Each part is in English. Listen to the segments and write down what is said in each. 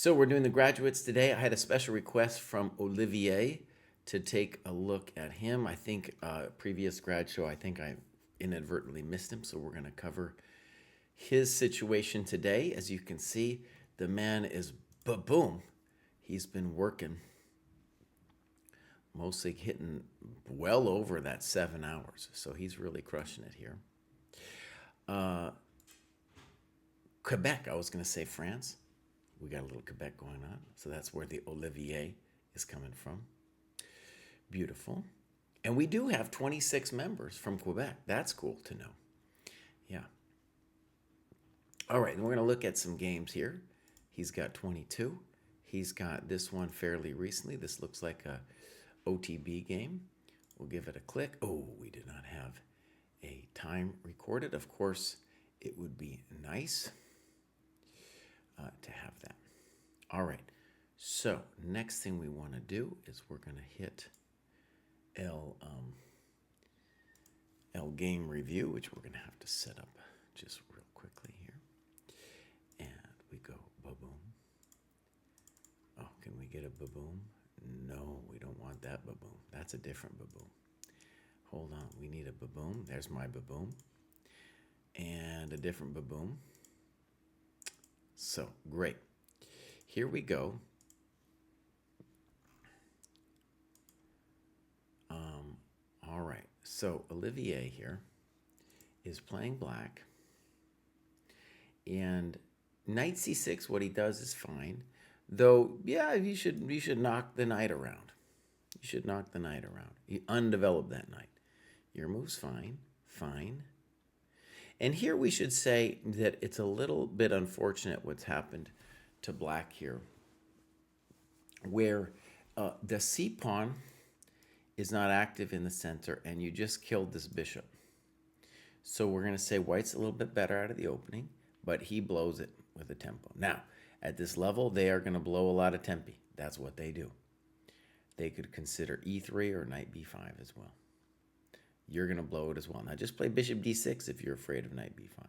So we're doing the graduates today. I had a special request from Olivier to take a look at him. I think previous grad show, I think I inadvertently missed him. So we're going to cover his situation today. As you can see, the man is boom. He's been working, mostly hitting well over that 7 hours. So he's really crushing it here. Quebec, I was going to say France. We got a little Quebec going on. So that's where the Olivier is coming from. Beautiful. And we do have 26 members from Quebec. That's cool to know. Yeah. All right, and we're going to look at some games here. He's got 22. He's got this one fairly recently. This looks like a OTB game. We'll give it a click. Oh, we did not have a time recorded. Of course, it would be nice to have that. All right, so next thing we want to do is we're going to hit L game review, which we're going to have to set up just real quickly here. And we go ba-boom. Oh, can we get a ba-boom? No, we don't want that ba-boom. That's a different ba-boom. Hold on, we need a ba-boom. There's my ba-boom. And a different ba-boom. So, great. Here we go. All right, so Olivier here is playing black. And knight c6, what he does is fine. Though, yeah, you should knock the knight around. You should knock the knight around. You undevelop that knight. Your move's fine, fine. And here we should say that it's a little bit unfortunate what's happened to black here, where the c-pawn is not active in the center, and you just killed this bishop. So we're going to say white's a little bit better out of the opening, but he blows it with a tempo. Now, at this level, they are going to blow a lot of tempi. That's what they do. They could consider e3 or knight b5 as well. You're going to blow it as well. Now, just play bishop d6 if you're afraid of knight b5.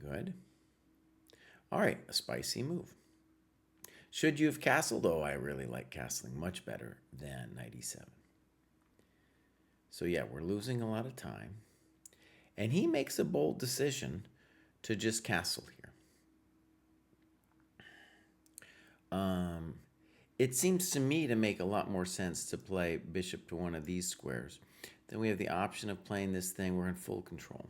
Good. All right, a spicy move. Should you have castled? Oh, I really like castling much better than knight e7. So yeah, we're losing a lot of time. And he makes a bold decision to just castle here. It seems to me to make a lot more sense to play bishop to one of these squares. Then we have the option of playing this thing. We're in full control.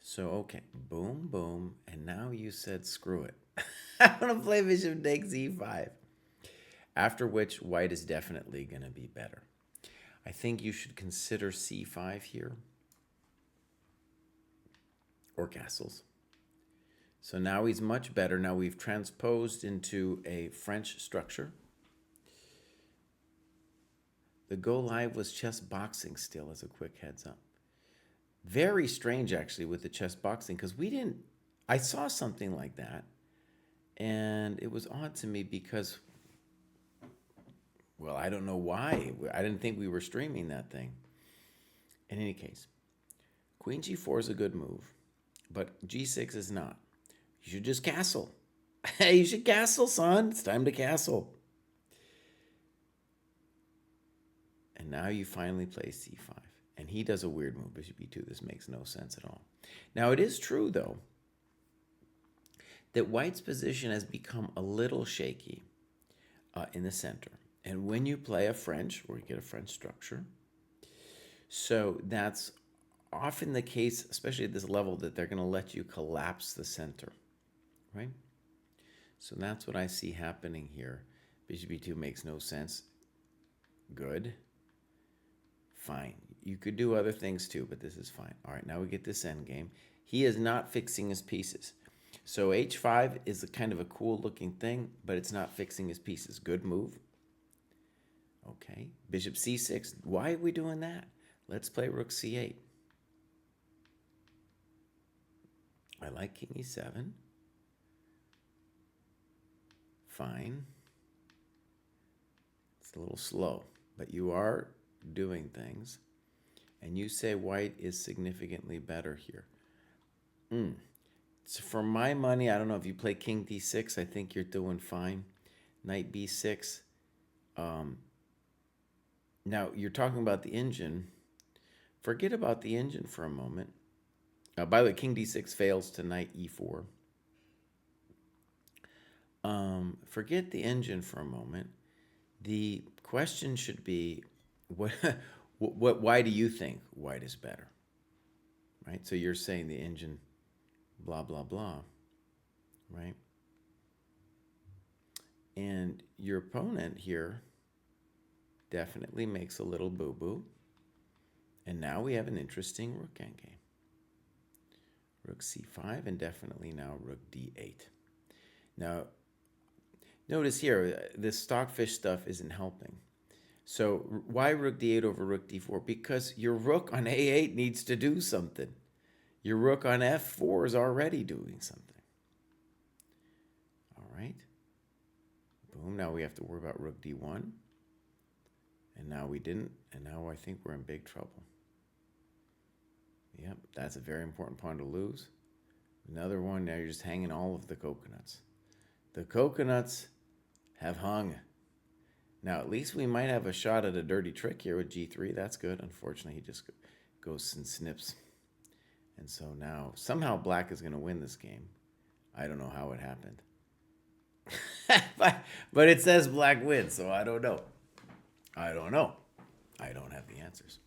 So, okay, boom, boom. And now you said, screw it. I want to play bishop takes e5. After which, white is definitely going to be better. I think you should consider c5 here. Or castles. So now he's much better. Now we've transposed into a French structure. The Go Live was chess boxing still, as a quick heads up. Very strange, actually, with the chess boxing, because I saw something like that, and it was odd to me because, well, I don't know why. I didn't think we were streaming that thing. In any case, queen g4 is a good move, but g6 is not. You should just castle. Hey, you should castle, son. It's time to castle. And now you finally play c5. And he does a weird move, bishop e2. This makes no sense at all. Now, it is true, though, that white's position has become a little shaky in the center. And when you play a French, or you get a French structure, so that's often the case, especially at this level, that they're going to let you collapse the center, right? So that's what I see happening here. Bishop e2 makes no sense. Good. Fine. You could do other things too, but this is fine. All right, now we get this endgame. He is not fixing his pieces. So h5 is a kind of a cool looking thing, but it's not fixing his pieces. Good move. Okay, bishop c6. Why are we doing that? Let's play rook c8. I like king e7. Fine. It's a little slow, but you are doing things. And you say white is significantly better here. So for my money, I don't know if you play king d6. I think you're doing fine. Knight b6. Now, you're talking about the engine. Forget about the engine for a moment. By the way, king d6 fails to knight e4. Forget the engine for a moment. The question should be, what, why do you think white is better? Right? So you're saying the engine, blah, blah, blah, right? And your opponent here definitely makes a little boo-boo. And now we have an interesting rook endgame. Rook c5 and definitely now rook d8. Now, notice here, this stockfish stuff isn't helping. So why rook d8 over rook d4? Because your rook on a8 needs to do something. Your rook on f4 is already doing something. All right. Boom. Now we have to worry about rook d1. And now we didn't. And now I think we're in big trouble. Yep, that's a very important pawn to lose. Another one, now you're just hanging all of the coconuts. The coconuts have hung. Now, at least we might have a shot at a dirty trick here with g3. That's good. Unfortunately, he just goes and snips. And so now, somehow black is going to win this game. I don't know how it happened. But it says black wins, so I don't know. I don't know. I don't have the answers.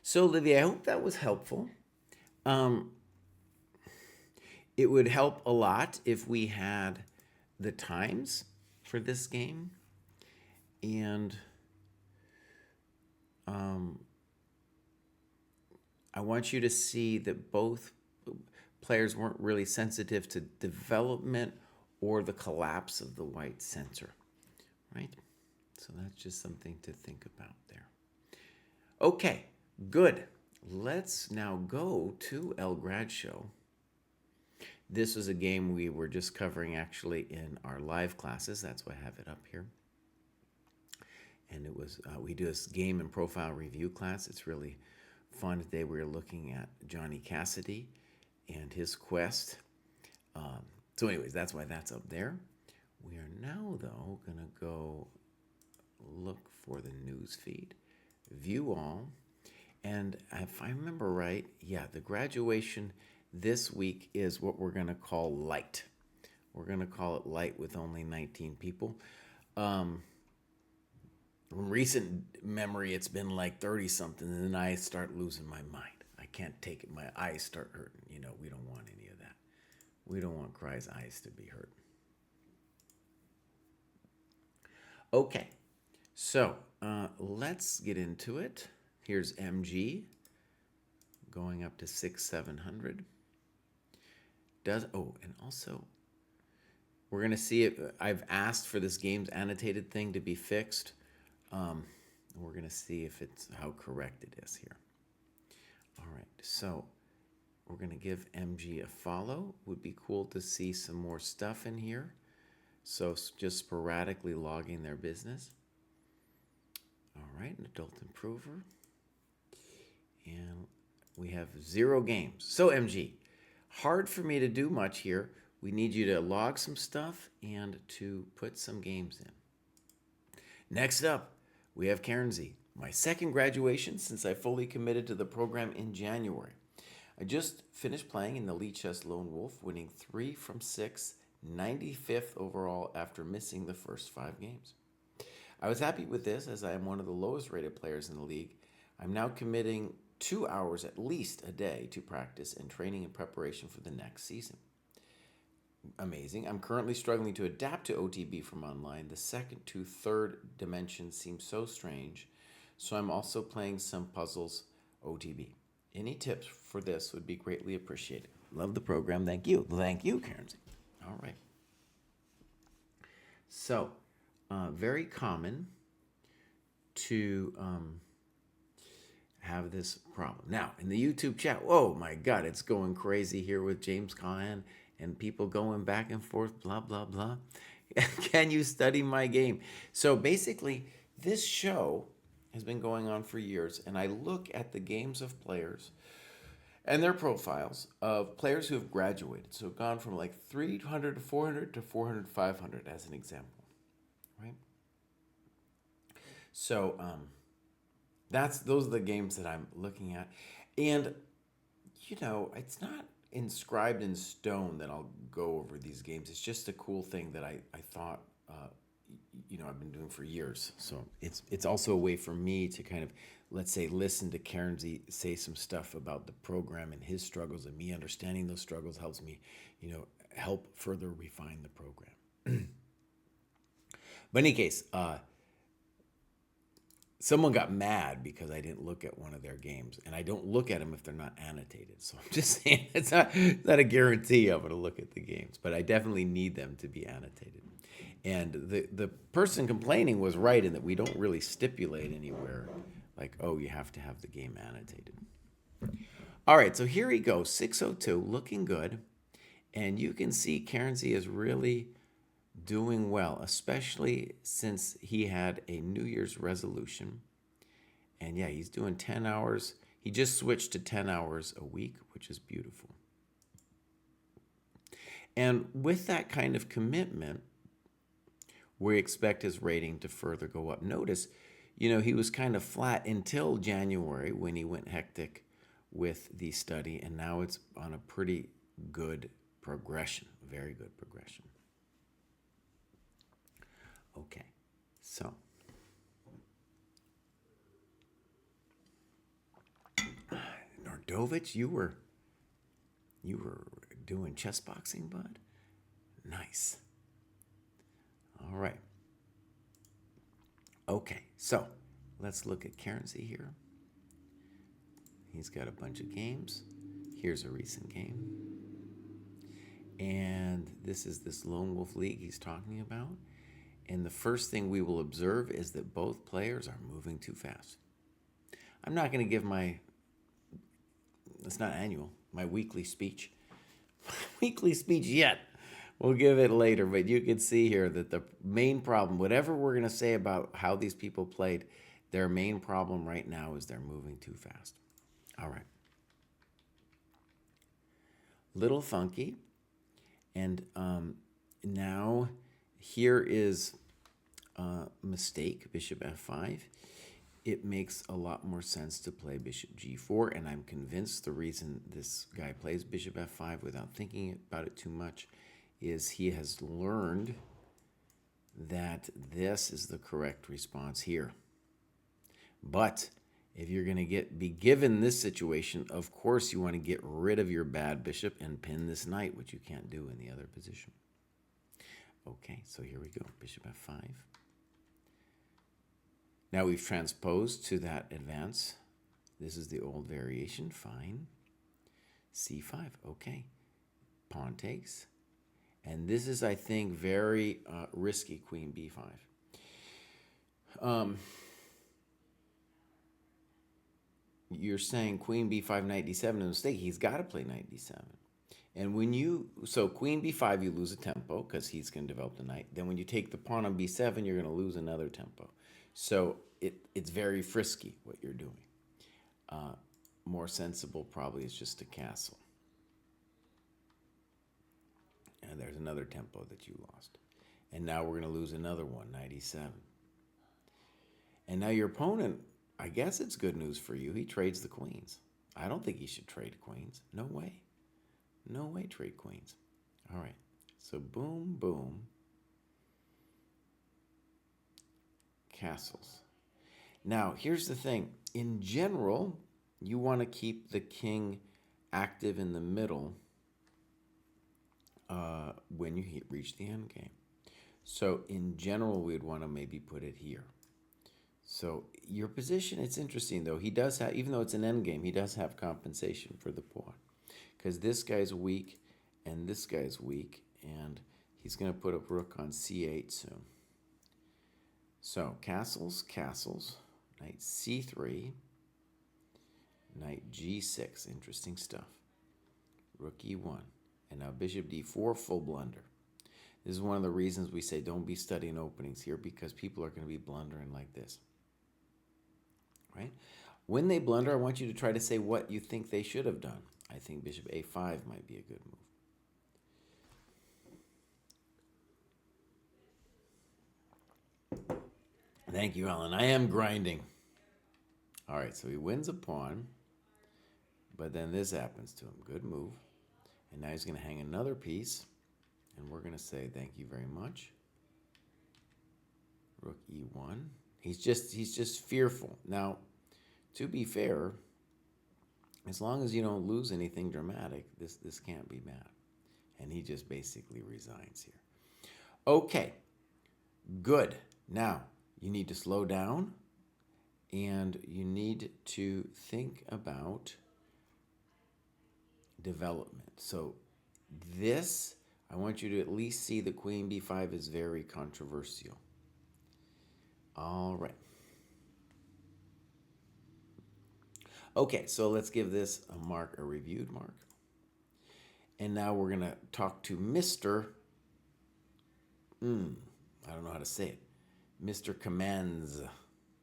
So, Livy, I hope that was helpful. It would help a lot if we had the times for this game. And I want you to see that both players weren't really sensitive to development or the collapse of the white center, right? So that's just something to think about there. Okay, good. Let's now go to El Grad Show. This was a game we were just covering actually in our live classes. That's why I have it up here. And it was, we do this game and profile review class. It's really fun. Today we were looking at Johnny Cassidy and his quest. So anyways, that's why that's up there. We are now, though, going to go look for the news feed, view all. And if I remember right, yeah, the graduation this week is what we're going to call light. We're going to call it light with only 19 people. From recent memory, it's been like 30-something, and then I start losing my mind. I can't take it. My eyes start hurting. You know, we don't want any of that. We don't want Krai's eyes to be hurt. Okay, so let's get into it. Here's MG going up to 6,700. And also we're going to see it. I've asked for this game's annotated thing to be fixed. We're going to see if it's how correct it is here. All right, so we're going to give MG a follow. Would be cool to see some more stuff in here. So just sporadically logging their business. All right, an adult improver. And we have 0 games. So MG, hard for me to do much here. We need you to log some stuff and to put some games in. Next up, we have Cairnsey, my second graduation since I fully committed to the program in January. I just finished playing in the Lead Chess Lone Wolf, winning 3 from 6, 95th overall after missing the first 5 games. I was happy with this as I am one of the lowest rated players in the league. I'm now committing 2 hours at least a day to practice and training in preparation for the next season. Amazing. I'm currently struggling to adapt to OTB from online. The second to third dimension seems so strange, so I'm also playing some puzzles OTB. Any tips for this would be greatly appreciated. Love the program. Thank you. Thank you, Cairnsey. All right. So, very common to have this problem. Now, in the YouTube chat, oh my God, it's going crazy here with James Cahan and people going back and forth, blah, blah, blah. Can you study my game? So basically, this show has been going on for years, and I look at the games of players, And their profiles of players who have graduated. So gone from like 300 to 400 to 400 500 as an example, right? So those are the games that I'm looking at. And, it's not inscribed in stone that I'll go over these games. It's just a cool thing that I thought, I've been doing for years. So it's also a way for me to kind of, let's say, listen to Karenzi say some stuff about the program and his struggles, and me understanding those struggles helps me, help further refine the program. But in any case, someone got mad because I didn't look at one of their games, and I don't look at them if they're not annotated. So I'm just saying it's not a guarantee I'm going to look at the games, but I definitely need them to be annotated. And the person complaining was right in that we don't really stipulate anywhere like, oh, you have to have the game annotated. All right, so here he goes, 602, looking good. And you can see Karenzi is really doing well, especially since he had a New Year's resolution. And yeah, he's doing 10 hours. He just switched to 10 hours a week, which is beautiful. And with that kind of commitment, we expect his rating to further go up. Notice, he was kind of flat until January when he went hectic with the study, and now it's on a pretty good progression, very good progression. Okay, so Nordovich, you were doing chess boxing, bud? Nice. All right. Okay, so let's look at Karenzi here. He's got a bunch of games. Here's a recent game. And this is this Lone Wolf League he's talking about. And the first thing we will observe is that both players are moving too fast. I'm not going to give it's not annual, my weekly speech. Weekly speech yet. We'll give it later, but you can see here that the main problem, whatever we're going to say about how these people played, their main problem right now is they're moving too fast. All right. Little funky. And now here is a mistake, bishop f5. It makes a lot more sense to play bishop g4, and I'm convinced the reason this guy plays bishop f5 without thinking about it too much is he has learned that this is the correct response here. But if you're going to be given this situation, of course you want to get rid of your bad bishop and pin this knight, which you can't do in the other position. Okay, so here we go, bishop f5. Now we've transposed to that advance. This is the old variation, fine. c5, okay. Pawn takes. And this is, I think, very risky, queen b5. You're saying queen b5, knight d7 is a mistake. He's got to play knight d7. And so queen b5, you lose a tempo because he's going to develop the knight. Then when you take the pawn on b7, you're going to lose another tempo. So it's very frisky what you're doing. More sensible probably is just a castle. And there's another tempo that you lost. And now we're going to lose another one, knight e7. And now your opponent, I guess it's good news for you. He trades the queens. I don't think he should trade queens. No way. No way trade queens. All right. So boom, boom. Castles. Now, here's the thing. In general, you want to keep the king active in the middle when you reach the end game. So in general, we'd want to maybe put it here. So your position, it's interesting though. He does have, even though it's an end game, he does have compensation for the pawn. Because this guy's weak and this guy's weak, and he's going to put a rook on c8 soon. So castles, castles, knight c3, knight g6, interesting stuff. Rook e1, and now bishop d4, full blunder. This is one of the reasons we say don't be studying openings here, because people are going to be blundering like this. Right? When they blunder, I want you to try to say what you think they should have done. I think bishop a5 might be a good move. Thank you, Alan. I am grinding. All right, so he wins a pawn, but then this happens to him. Good move. And now he's going to hang another piece, and we're going to say thank you very much. Rook e1. He's just fearful. Now, to be fair, as long as you don't lose anything dramatic, this can't be bad. And he just basically resigns here. Okay, good. Now, you need to slow down, and you need to think about development. So this, I want you to at least see the queen b5 is very controversial. All right. Okay, so let's give this a mark, a reviewed mark. And now we're going to talk to Mr. I don't know how to say it. Mr. Commands.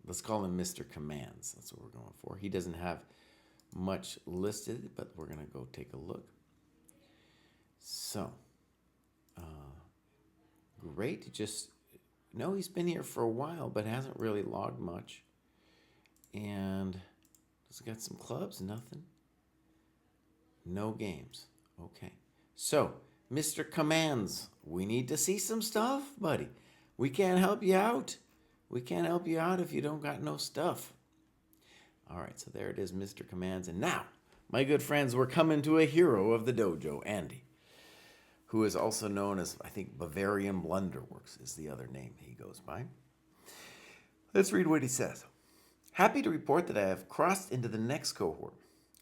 Let's call him Mr. Commands. That's what we're going for. He doesn't have much listed, but we're going to go take a look. So, great. No, he's been here for a while, but hasn't really logged much. And he's got some clubs, nothing. No games. Okay. So, Mr. Commands, we need to see some stuff, buddy. We can't help you out. We can't help you out if you don't got no stuff. All right, so there it is, Mr. Commands. And now, my good friends, we're coming to a hero of the dojo, Andy, who is also known as, I think, Bavarian Blunderworks is the other name he goes by. Let's read what he says. Happy to report that I have crossed into the next cohort.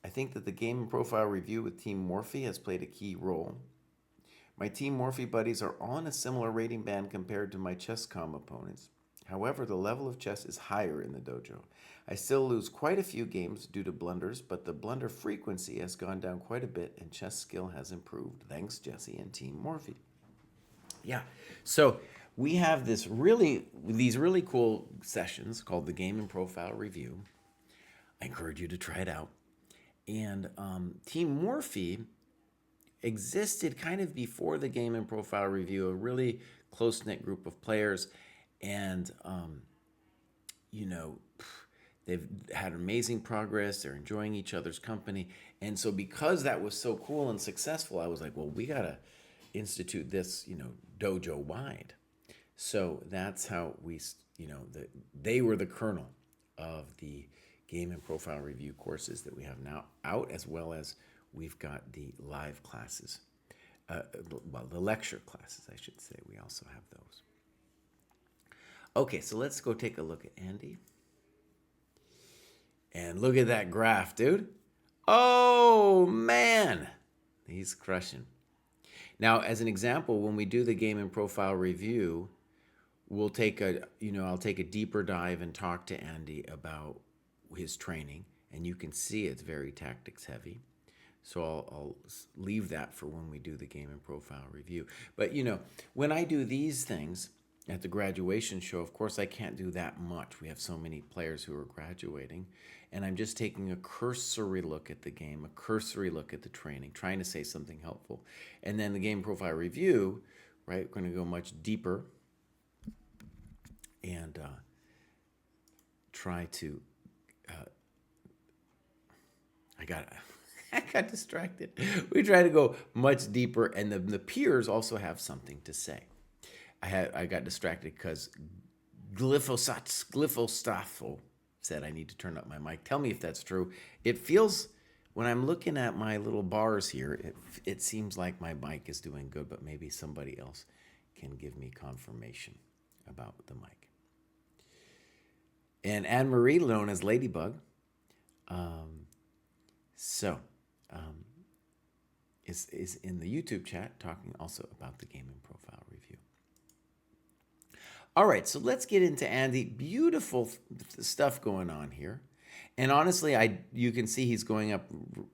I think that the game and profile review with Team Morphe has played a key role. My Team Morphe buddies are all in a similar rating band compared to my ChessCom opponents. However, the level of chess is higher in the dojo. I still lose quite a few games due to blunders, but the blunder frequency has gone down quite a bit and chess skill has improved. Thanks, Jesse and Team Morphe. Yeah, so we have these really cool sessions called the Game and Profile Review. I encourage you to try it out. And Team Morphe existed kind of before the Game and Profile Review, a really close-knit group of players. And, they've had amazing progress. They're enjoying each other's company. And so because that was so cool and successful, I was like, well, we got to institute this, dojo-wide. So that's how we, they were the kernel of the Game and Profile Review courses that we have now out, as well as we've got the live classes. The lecture classes, I should say. We also have those. Okay, so let's go take a look at Andy. And look at that graph, dude. Oh, man. He's crushing. Now, as an example, when we do the Game and Profile Review, we'll take I'll take a deeper dive and talk to Andy about his training. And you can see it's very tactics heavy. So I'll leave that for when we do the Game and Profile Review. But, when I do these things at the graduation show, of course, I can't do that much. We have so many players who are graduating. And I'm just taking a cursory look at the game, a cursory look at the training, trying to say something helpful. And then the Game Profile Review, right, we're going to go much deeper and try to... I got distracted. We try to go much deeper, and the peers also have something to say. I got distracted because Glyphosate said I need to turn up my mic. Tell me if that's true. It feels, when I'm looking at my little bars here, it seems like my mic is doing good, but maybe somebody else can give me confirmation about the mic. And Anne-Marie, known as Ladybug, is in the YouTube chat talking also about the Game and Profile Review. All right, so let's get into Andy. Beautiful stuff going on here. And honestly, you can see he's going up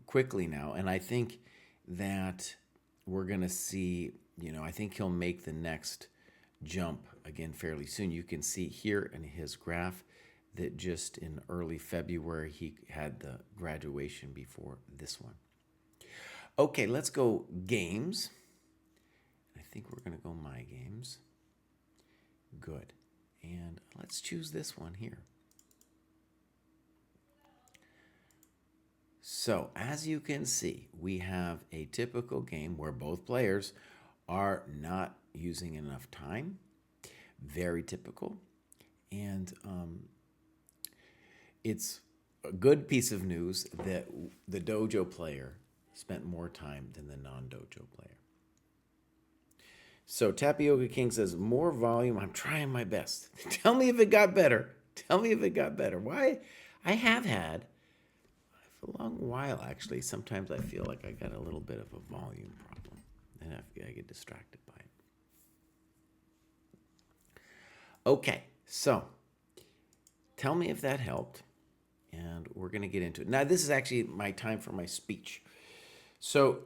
quickly now. And I think that we're going to see, I think he'll make the next jump again fairly soon. You can see here in his graph that just in early February he had the graduation before this one. Okay, let's go games. I think we're going to go my games. Good. And let's choose this one here. So as you can see, we have a typical game where both players are not using enough time. Very typical. And it's a good piece of news that the dojo player spent more time than the non-dojo player. So Tapioca King says, more volume. I'm trying my best. Tell me if it got better. Tell me if it got better. Why? I have had, for a long while actually, sometimes I feel like I got a little bit of a volume problem. And I get distracted by it. Okay, so tell me if that helped. And we're going to get into it. Now, this is actually my time for my speech. So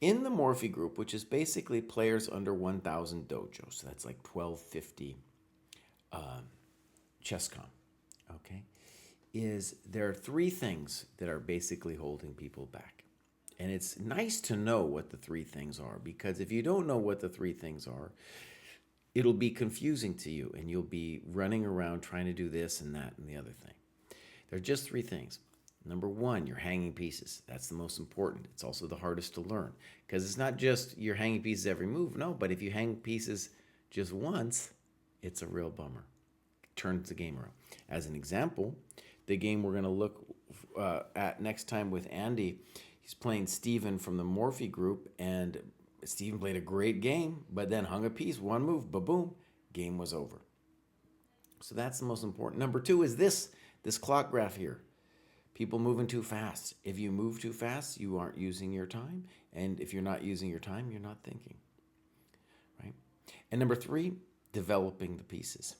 in the Morphe group, which is basically players under 1,000 dojos, so that's like 1250 ChessCom, okay, there are three things that are basically holding people back. And it's nice to know what the three things are, because if you don't know what the three things are, it'll be confusing to you, and you'll be running around trying to do this and that and the other thing. There are just three things. Number one, your hanging pieces. That's the most important. It's also the hardest to learn, because it's not just you're hanging pieces every move. No, but if you hang pieces just once, it's a real bummer. It turns the game around. As an example, the game we're going to look at next time with Andy, he's playing Steven from the Morphe group, and Steven played a great game, but then hung a piece, one move, ba-boom, game was over. So that's the most important. Number two is this clock graph here. People moving too fast. If you move too fast, you aren't using your time. And if you're not using your time, you're not thinking. Right? And number three, developing the pieces.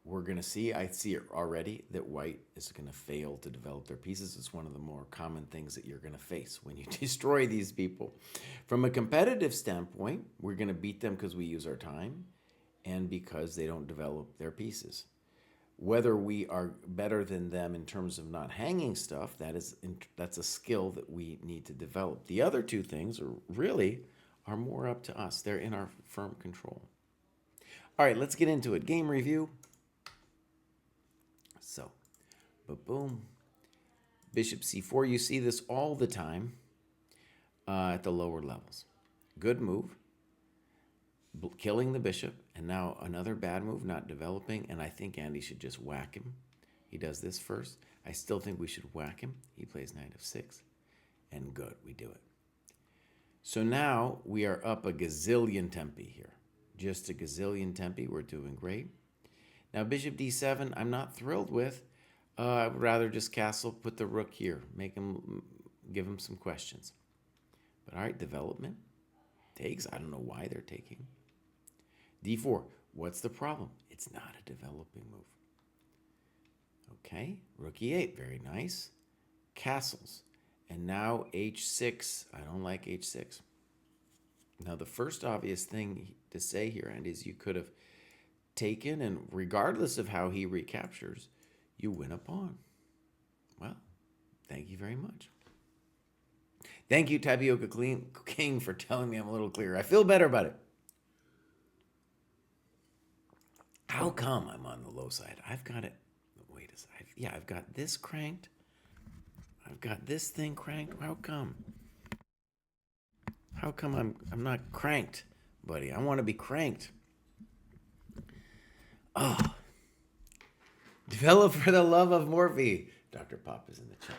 We're going to see, I see it already, that white is going to fail to develop their pieces. It's one of the more common things that you're going to face when you destroy these people. From a competitive standpoint, we're going to beat them because we use our time and because they don't develop their pieces. Whether we are better than them in terms of not hanging stuff, that's a skill that we need to develop. The other two things are more up to us. They're in our firm control. All right, let's get into it. Game review. So, boom. Bishop c4. You see this all the time at the lower levels. Good move. Killing the bishop, and now another bad move, not developing, and I think Andy should just whack him. He does this first. I still think we should whack him. He plays knight f6, and good, we do it. So now we are up a gazillion tempi here. Just a gazillion tempi, we're doing great. Now bishop d7, I'm not thrilled with. I would rather just castle, put the rook here, give him some questions. But all right, development takes. I don't know why they're taking. d4, what's the problem? It's not a developing move. Okay, rook e8, very nice. Castles. And now h6, I don't like h6. Now the first obvious thing to say here, Andy, is you could have taken, and regardless of how he recaptures, you win a pawn. Well, thank you very much. Thank you, Tapioca King, for telling me I'm a little clearer. I feel better about it. How come I'm on the low side? I've got it. Wait a second. Yeah, I've got this cranked. I've got this thing cranked. How come? How come I'm not cranked, buddy? I want to be cranked. Oh. Develop for the love of Morphe. Dr. Pop is in the chat.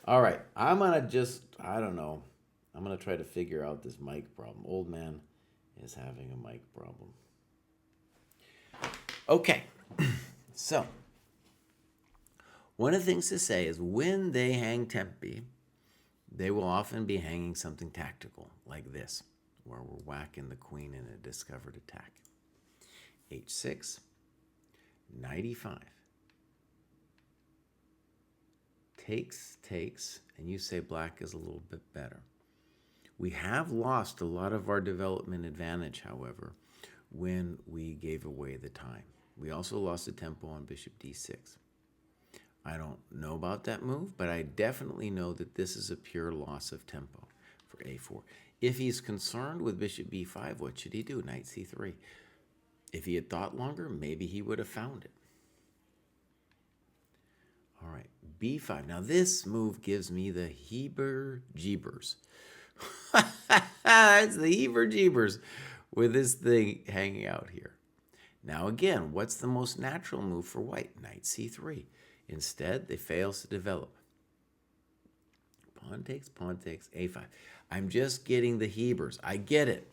All right. I'm going to I don't know. I'm going to try to figure out this mic problem. Old man is having a mic problem. Okay. So, one of the things to say is when they hang tempi, they will often be hanging something tactical, like this, where we're whacking the queen in a discovered attack. h6, knight e5. Takes, and you say black is a little bit better. We have lost a lot of our development advantage, however, when we gave away the time. We also lost a tempo on bishop d6. I don't know about that move, but I definitely know that this is a pure loss of tempo for a4. If he's concerned with bishop b5, what should he do? Knight c3. If he had thought longer, maybe he would have found it. All right, b5. Now this move gives me the heber-jeebers. It's the heber-jeebers with this thing hanging out here. Now again, what's the most natural move for white? Knight c3. Instead, they fails to develop. Pawn takes, a5. I'm just getting the hebers. I get it.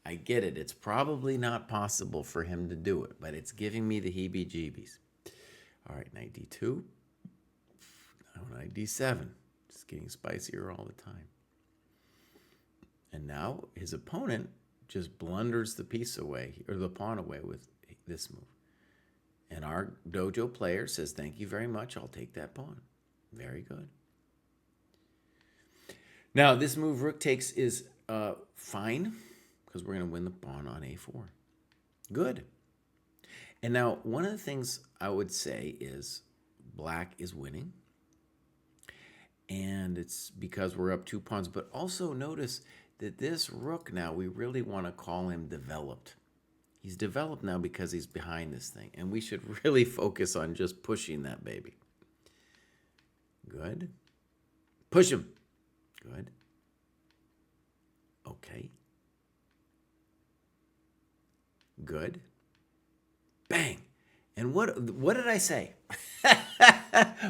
I get it. It's probably not possible for him to do it, but it's giving me the heebie-jeebies. All right, knight d2. Now knight d7. Just getting spicier all the time. And now his opponent just blunders the piece away, or the pawn away with this move. And our dojo player says, thank you very much, I'll take that pawn. Very good. Now, this move rook takes is fine, because we're going to win the pawn on a4. Good. And now, one of the things I would say is black is winning. And it's because we're up 2 pawns. But also notice that this rook now, we really want to call him developed. He's developed now because he's behind this thing. And we should really focus on just pushing that baby. Good. Push him. Good. Okay. Good. Bang. And what did I say?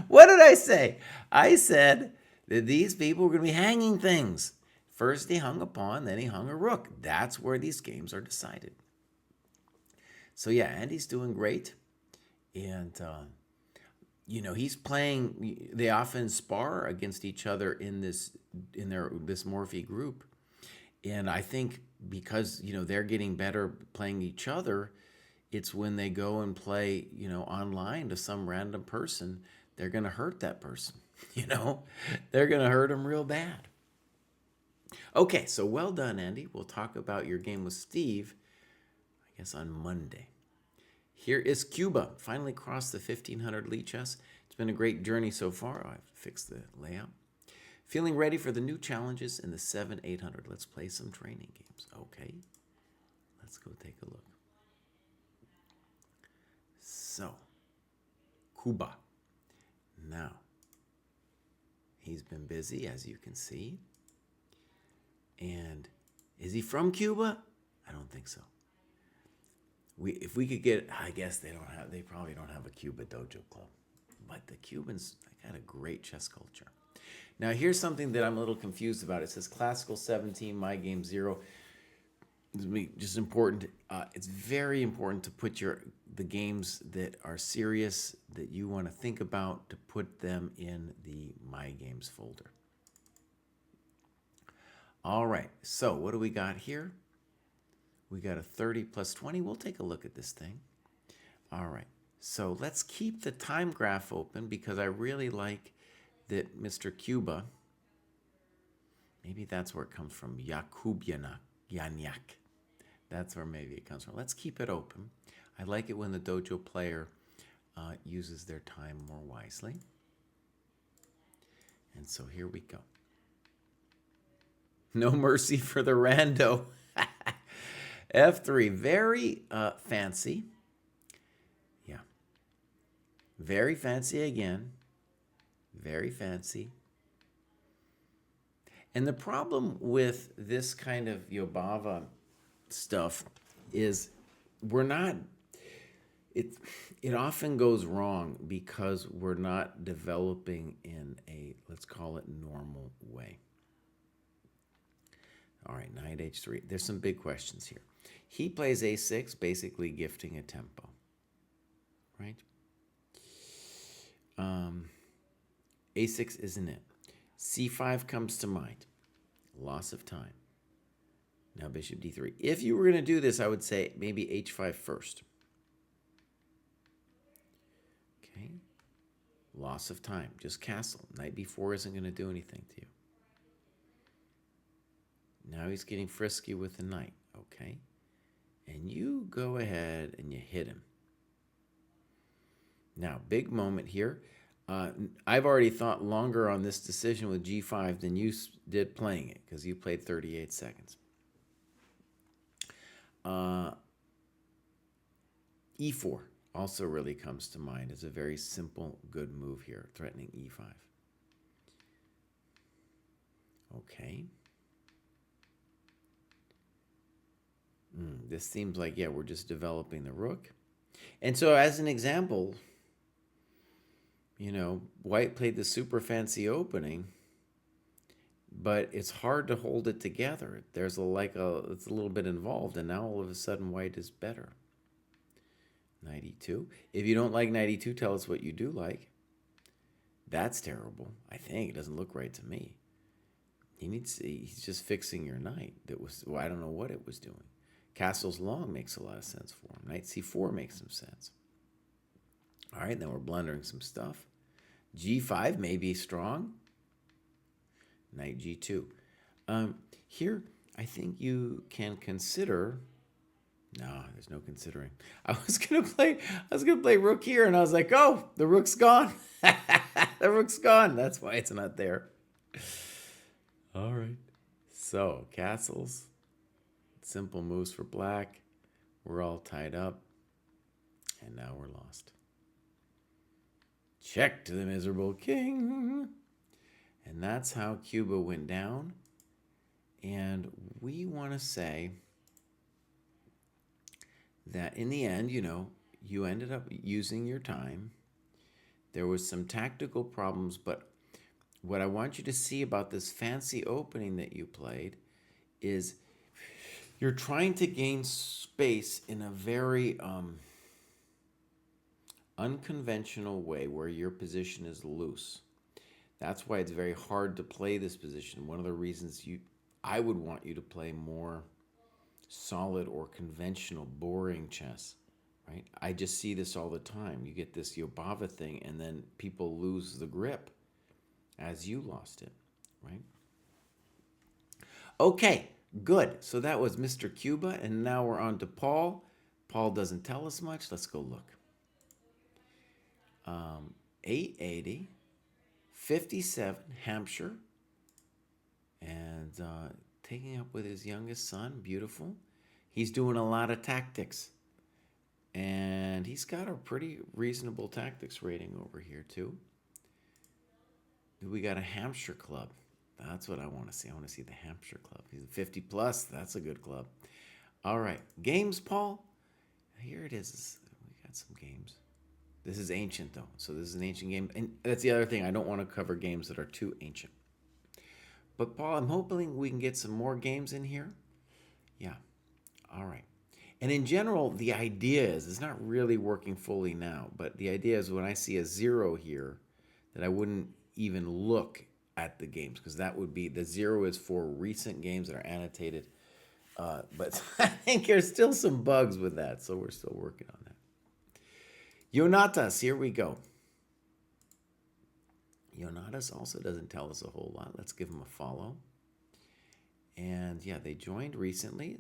What did I say? I said that these people were going to be hanging things. First he hung a pawn, then he hung a rook. That's where these games are decided. So yeah, Andy's doing great. And, he's playing, they often spar against each other in this Morphe group. And I think because, they're getting better playing each other, it's when they go and play, online to some random person, they're going to hurt that person, They're going to hurt them real bad. Okay, so well done, Andy. We'll talk about your game with Steve, I guess, on Monday. Here is Cuba. Finally crossed the 1500 Lee chess. It's been a great journey so far. I've fixed the layout. Feeling ready for the new challenges in the 7-800. Let's play some training games. Okay, let's go take a look. So, Cuba. Now, he's been busy, as you can see. And is he from Cuba? I don't think so. If we could get, I guess they probably don't have a Cuba dojo club. But the Cubans got a great chess culture. Now, here's something that I'm a little confused about. It says Classical 17, My Game 0. Just important. It's very important to put the games that are serious, that you want to think about, to put them in the My Games folder. All right, so what do we got here? We got a 30 plus 20. We'll take a look at this thing. All right, so let's keep the time graph open because I really like that Mr. Cuba, maybe that's where it comes from, Yanyak. That's where maybe it comes from. Let's keep it open. I like it when the dojo player uses their time more wisely. And so here we go. No mercy for the rando. F3, very fancy. Yeah. Very fancy again. Very fancy. And the problem with this kind of Yobava stuff is it often goes wrong because we're not developing in a, let's call it, normal way. All right, knight h3. There's some big questions here. He plays a6, basically gifting a tempo, right? A6 isn't it. c5 comes to mind. Loss of time. Now bishop d3. If you were going to do this, I would say maybe h5 first. Okay. Loss of time. Just castle. Knight b4 isn't going to do anything to you. Now he's getting frisky with the knight. Okay. And you go ahead and you hit him. Now, big moment here. I've already thought longer on this decision with G5 than you did playing it, because you played 38 seconds. E4 also really comes to mind as a very simple, good move here, threatening E5. Okay. This seems like, yeah, we're just developing the rook. And so as an example, you know, white played the super fancy opening, but it's hard to hold it together. There's it's a little bit involved, and now all of a sudden white is better. Knight e2. If you don't like knight e2, tell us what you do like. That's terrible. I think it doesn't look right to me. He's just fixing your knight. I don't know what it was doing. Castle's long makes a lot of sense for him. Knight c4 makes some sense. All right, then we're blundering some stuff. G5 may be strong. Knight g2. Here, I think you can consider. No, there's no considering. I was gonna play rook here, and I was like, oh, the rook's gone. The rook's gone. That's why it's not there. All right. So castles, simple moves for black. We're all tied up, and now we're lost. Check to the miserable king. And that's how Cuba went down. And we want to say that in the end, you know, you ended up using your time. There was some tactical problems, but what I want you to see about this fancy opening that you played is you're trying to gain space in a very unconventional way where your position is loose. That's why it's very hard to play this position. One of the reasons I would want you to play more solid or conventional, boring chess, right? I just see this all the time. You get this Yobava thing, and then people lose the grip as you lost it, right? Okay, good. So that was Mr. Cuba, and now we're on to Paul. Paul doesn't tell us much. Let's go look. 880, 57, Hampshire, and taking up with his youngest son. Beautiful. He's doing a lot of tactics, and he's got a pretty reasonable tactics rating over here too. We got a Hampshire club. That's what I want to see. I want to see the Hampshire club. He's 50 plus. That's a good club. All right, games, Paul. Here it is. We got some games. This is ancient, though. So this is an ancient game. And that's the other thing. I don't want to cover games that are too ancient. But, Paul, I'm hoping we can get some more games in here. Yeah. All right. And in general, the idea is, it's not really working fully now, but the idea is when I see a 0 here, that I wouldn't even look at the games, because that would be, the 0 is for recent games that are annotated. But I think there's still some bugs with that, so we're still working on that. Yonatas, here we go. Yonatas also doesn't tell us a whole lot. Let's give him a follow. And yeah, they joined recently.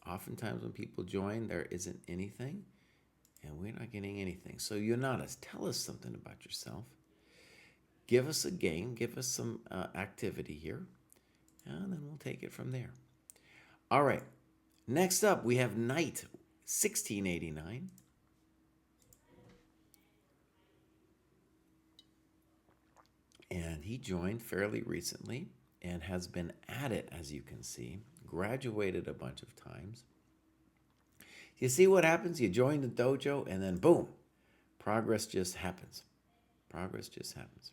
Oftentimes when people join, there isn't anything, and we're not getting anything. So Yonatas, tell us something about yourself. Give us a game, give us some activity here, and then we'll take it from there. All right, next up we have Knight, 1689. And he joined fairly recently and has been at it, as you can see. Graduated a bunch of times. You see what happens? You join the dojo and then boom, progress just happens. Progress just happens.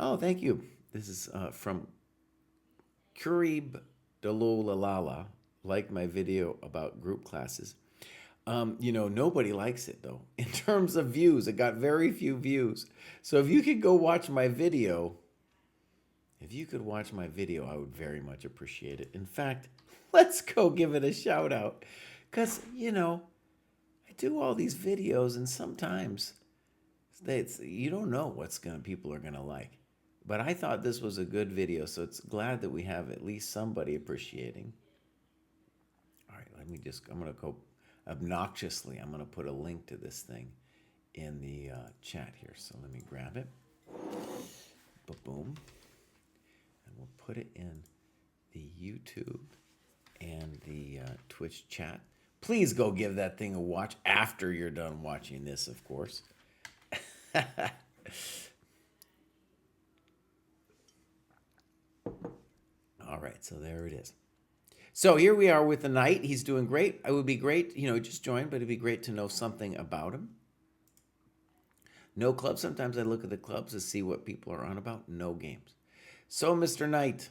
Oh, thank you. This is from Kurib Dalolalala, like my video about group classes. Nobody likes it, though. In terms of views, it got very few views. So if you could go watch my video, I would very much appreciate it. In fact, let's go give it a shout out. Because, I do all these videos, and sometimes you don't know what people are going to like. But I thought this was a good video, so it's glad that we have at least somebody appreciating. All right, I'm going to go obnoxiously. I'm going to put a link to this thing in the chat here. So let me grab it. Boom. And we'll put it in the YouTube and the Twitch chat. Please go give that thing a watch after you're done watching this, of course. All right, so there it is. So here we are with the knight. He's doing great. It would be great, he just joined, but it'd be great to know something about him. No clubs. Sometimes I look at the clubs to see what people are on about. No games. So, Mr. Knight,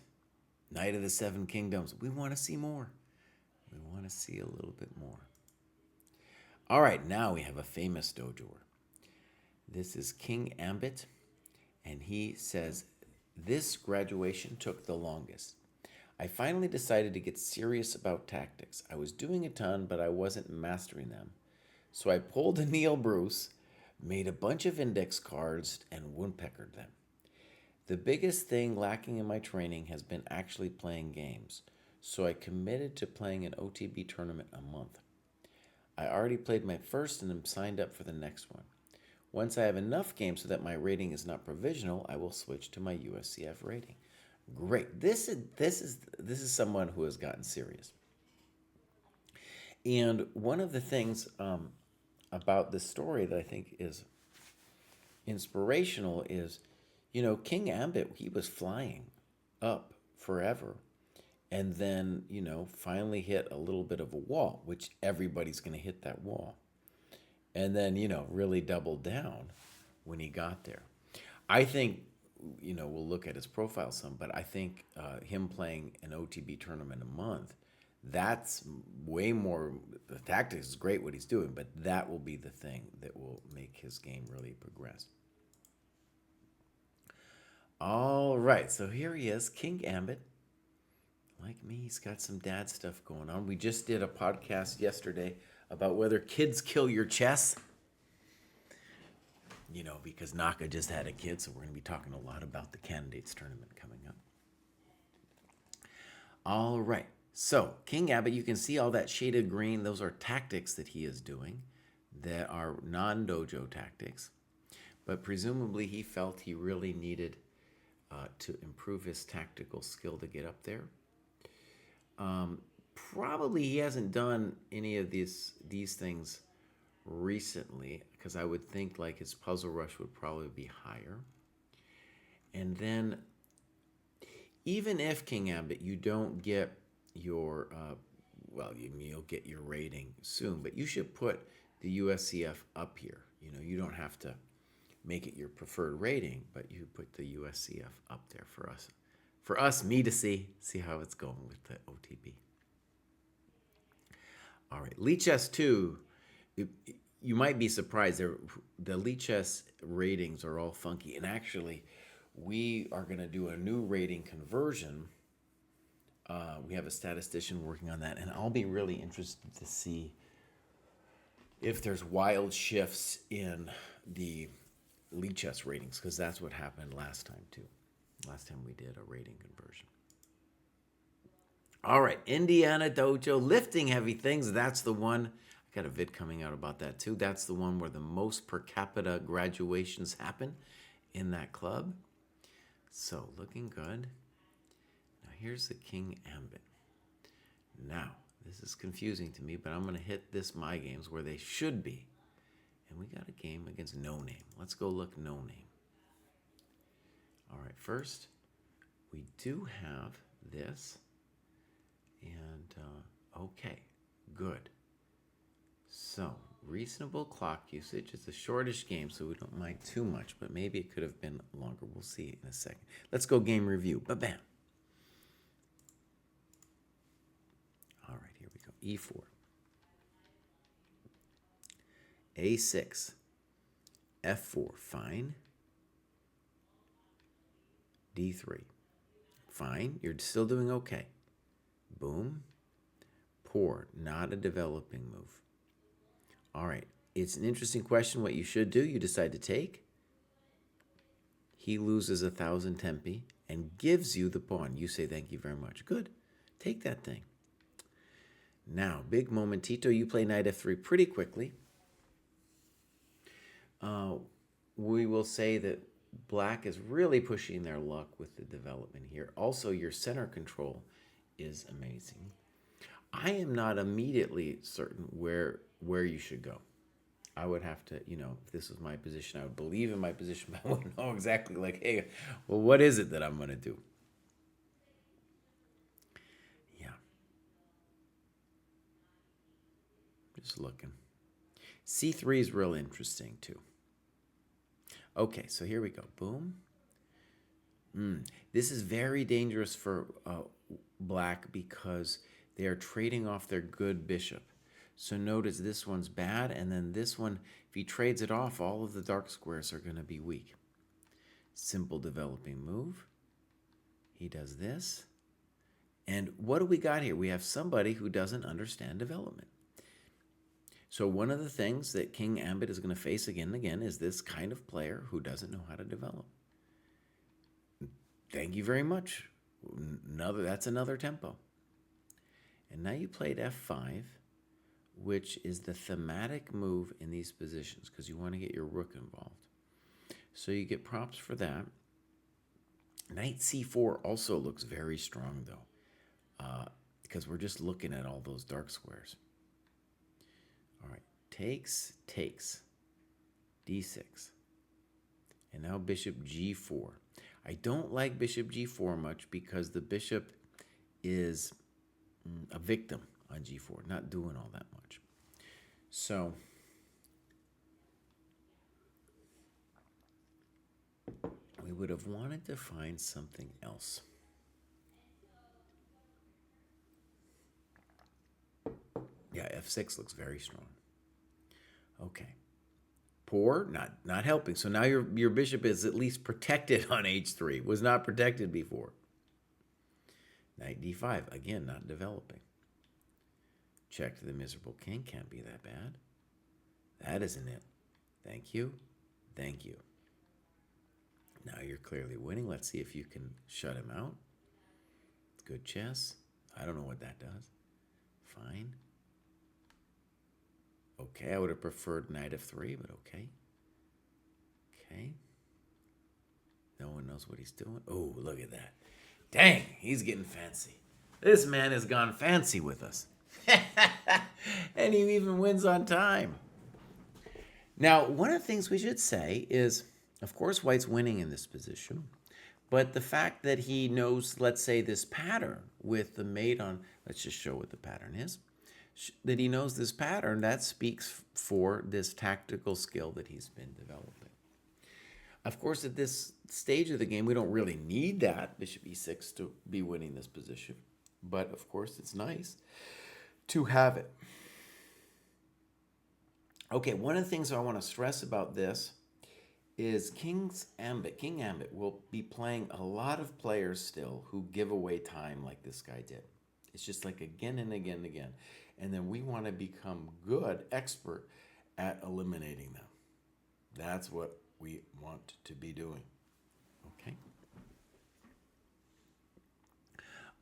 Knight of the Seven Kingdoms, we want to see more. We want to see a little bit more. All right, now we have a famous dojoer. This is King Ambit, and he says, this graduation took the longest. I finally decided to get serious about tactics. I was doing a ton, but I wasn't mastering them. So I pulled a Neil Bruce, made a bunch of index cards, and woodpeckered them. The biggest thing lacking in my training has been actually playing games, so I committed to playing an OTB tournament a month. I already played my first and am signed up for the next one. Once I have enough games so that my rating is not provisional, I will switch to my USCF rating. Great. This is someone who has gotten serious. And one of the things about this story that I think is inspirational is, King Ambit, he was flying up forever and then, finally hit a little bit of a wall, which everybody's going to hit that wall. And then, really doubled down when he got there. I think, we'll look at his profile some, but I think him playing an OTB tournament a month, that's way more. The tactics is great what he's doing, but that will be the thing that will make his game really progress. All right, so here he is, King Ambit. Like me, he's got some dad stuff going on. We just did a podcast yesterday about whether kids kill your chess. Because Naka just had a kid, so we're going to be talking a lot about the candidates tournament coming up. All right. So, King Ambit, you can see all that shaded green. Those are tactics that he is doing that are non-dojo tactics. But presumably he felt he really needed to improve his tactical skill to get up there. Probably he hasn't done any of these things recently, because I would think like his puzzle rush would probably be higher. And then even if King Ambit, you don't get your, you'll get your rating soon, but you should put the USCF up here. You don't have to make it your preferred rating, but you put the USCF up there for us, me to see how it's going with the OTB. All right, Lichess 2, you might be surprised. The Lichess ratings are all funky, and actually, we are going to do a new rating conversion. We have a statistician working on that, and I'll be really interested to see if there's wild shifts in the Lichess ratings, because that's what happened last time too. Last time we did a rating conversion. All right, Indiana Dojo, lifting heavy things. That's the one. I got a vid coming out about that too. That's the one where the most per capita graduations happen in that club. So looking good. Now here's the King Ambit. Now, this is confusing to me, but I'm going to hit this My Games where they should be. And we got a game against No Name. Let's go look No Name. All right, first, we do have this. And, okay, good. So, reasonable clock usage. It's a shortish game, so we don't mind too much, but maybe it could have been longer. We'll see in a second. Let's go game review. Ba-bam. All right, here we go. E4. A6. F4. Fine. D3. Fine. You're still doing okay. Boom. Poor. Not a developing move. All right. It's an interesting question what you should do. You decide to take. He loses 1,000 tempi and gives you the pawn. You say thank you very much. Good. Take that thing. Now, big momentito. You play knight f3 pretty quickly. uh, we will say that black is really pushing their luck with the development here. Also, your center control is amazing. I am not immediately certain where you should go. I would have to, if this was my position, I would believe in my position, but I wouldn't know exactly like, hey, well, what is it that I'm going to do? Yeah, just looking. C3 is real interesting too. Okay, so here we go. Boom. This is very dangerous for black because they are trading off their good bishop. So notice this one's bad, and then this one, if he trades it off, all of the dark squares are going to be weak. Simple developing move. He does this. And what do we got here? We have somebody who doesn't understand development. So one of the things that King Ambit is going to face again and again is this kind of player who doesn't know how to develop. Thank you very much. That's another tempo. And now you played f5, which is the thematic move in these positions because you want to get your rook involved. So you get props for that. Knight c4 also looks very strong, though, because we're just looking at all those dark squares. All right, takes, d6. And now bishop g4. I don't like bishop g4 much because the bishop is a victim on g4, not doing all that much. So we would have wanted to find something else. Yeah, f6 looks very strong. Okay. Poor, not helping. So now your bishop is at least protected on h3. Was not protected before. Knight d5, again, not developing. Check to the miserable king, can't be that bad. That isn't it. Thank you. Thank you. Now you're clearly winning. Let's see if you can shut him out. Good chess. I don't know what that does. Fine. Okay, I would have preferred knight f3, but okay. Okay. No one knows what he's doing. Oh, look at that. Dang, he's getting fancy. This man has gone fancy with us. And he even wins on time. Now, one of the things we should say is, of course, white's winning in this position. But the fact that he knows, let's say, this pattern with the mate on, let's just show what the pattern is, that he knows this pattern, that speaks for this tactical skill that he's been developing. Of course, at this stage of the game, we don't really need that bishop e6 to be winning this position. But, of course, it's nice to have it. Okay, one of the things I want to stress about this is King Ambit will be playing a lot of players still who give away time like this guy did. It's just like again and again and again. And then we want to become good, expert at eliminating them. That's what we want to be doing. Okay?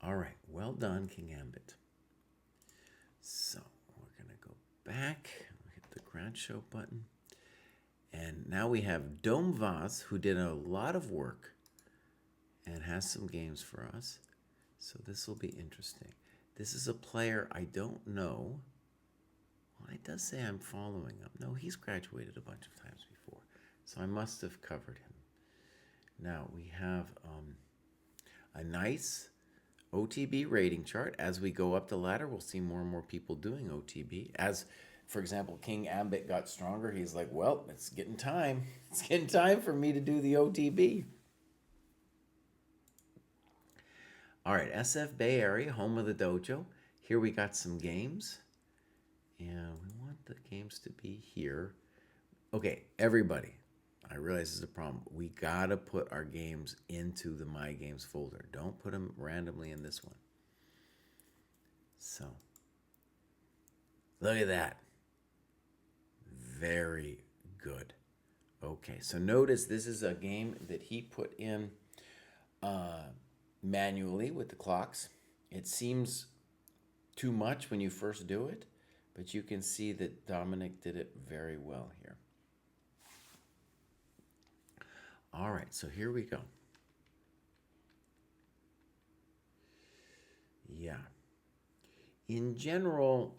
All right, well done, King Ambit. So we're going to go back, hit the grad show button. And now we have Dom Vaz, who did a lot of work and has some games for us. So this will be interesting. This is a player I don't know. Well, it does say I'm following him. No, he's graduated a bunch of times before. So I must have covered him. Now we have a nice OTB rating chart. As we go up the ladder, we'll see more and more people doing OTB. As, for example, King Ambit got stronger, he's like, well, it's getting time. It's getting time for me to do the OTB. All right, SF Bay Area, home of the dojo. Here we got some games. And we want the games to be here. Okay, everybody. I realize this is a problem. We got to put our games into the My Games folder. Don't put them randomly in this one. So, look at that. Very good. Okay, so notice this is a game that he put in manually with the clocks. It seems too much when you first do it, but you can see that Dominic did it very well here. All right, so here we go. Yeah. In general,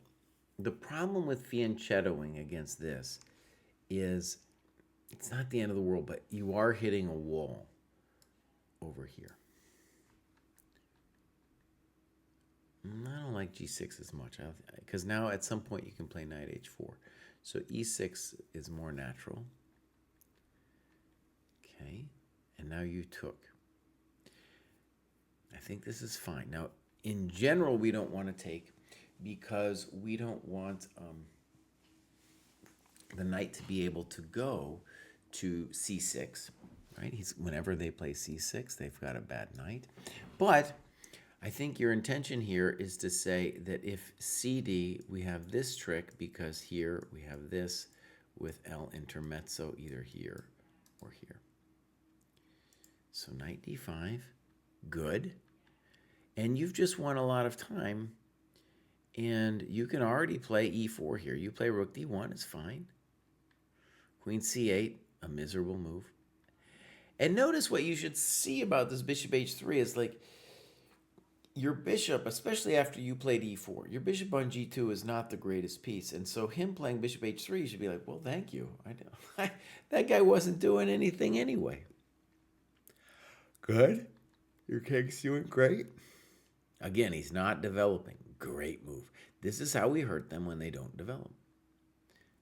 the problem with fianchettoing against this is it's not the end of the world, but you are hitting a wall over here. I don't like g6 as much because now at some point you can play knight h4. So e6 is more natural. Okay, and now you took. I think this is fine. Now, in general, we don't want to take because we don't want the knight to be able to go to c6, right? Whenever they play c6, they've got a bad knight. But I think your intention here is to say that if cd, we have this trick because here we have this with L intermezzo either here or here. So knight d5, good. And you've just won a lot of time, and you can already play e4 here. You play rook d1, it's fine. Queen c8, a miserable move. And notice what you should see about this bishop h3 is like your bishop, especially after you played e4, your bishop on g2 is not the greatest piece. And so him playing bishop h3, you should be like, well, thank you. That guy wasn't doing anything anyway. Good. Your king's doing great. Again, he's not developing. Great move. This is how we hurt them when they don't develop.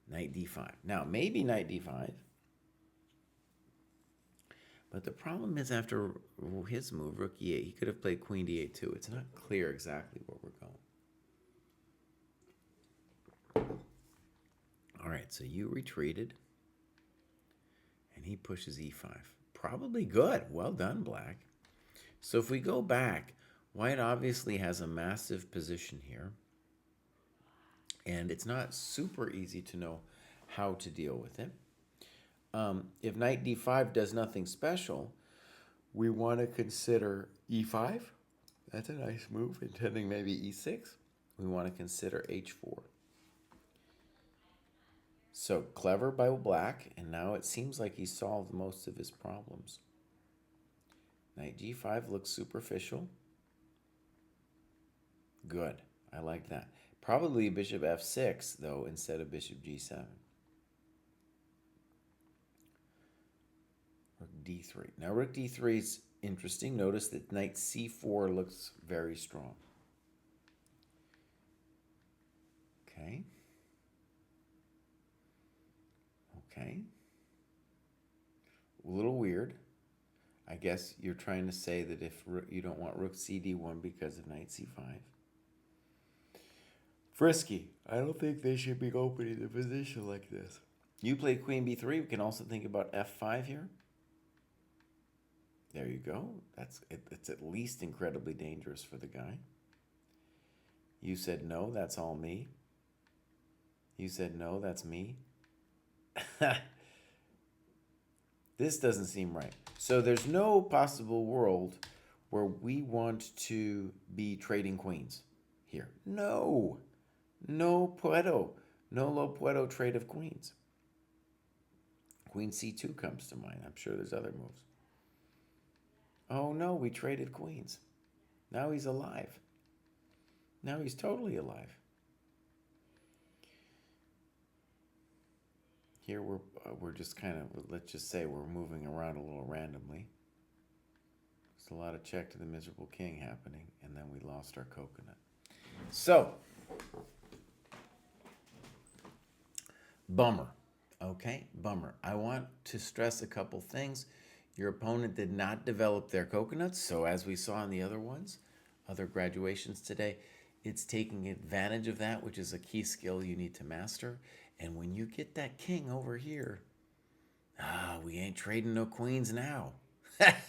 Knight d5. Now, maybe knight d5. But the problem is after his move, rook e8, he could have played queen d8 too. It's not clear exactly where we're going. All right, so you retreated. And he pushes e5. Probably good. Well done, black. So if we go back, white obviously has a massive position here. And it's not super easy to know how to deal with it. If knight d5 does nothing special, we want to consider e5. That's a nice move, intending maybe e6. We want to consider h4. So clever by black, and now it seems like he solved most of his problems. Knight g5 looks superficial. Good, I like that. Probably bishop f6, though, instead of bishop g7. Rook d3. Now rook d3 is interesting. Notice that knight c4 looks very strong. Okay. Okay. A little weird. I guess you're trying to say that if you don't want rook cd1 because of knight c5. Frisky. I don't think they should be opening the position like this. You played queen b3. We can also think about f5 here. There you go. It's at least incredibly dangerous for the guy. You said no, that's all me. You said no, that's me. This doesn't seem right. So there's no possible world where we want to be trading queens here. No. No puedo. No lo puedo trade of queens. Queen c2 comes to mind. I'm sure there's other moves. Oh no, we traded queens. Now he's alive. Now he's totally alive. Here we're just kind of, let's just say we're moving around a little randomly. There's a lot of check to the miserable king happening, and then we lost our coconut. So, bummer. Okay, bummer. I want to stress a couple things. Your opponent did not develop their coconuts, so as we saw in the other ones, other graduations today, it's taking advantage of that, which is a key skill you need to master. And when you get that king over here, we ain't trading no queens now.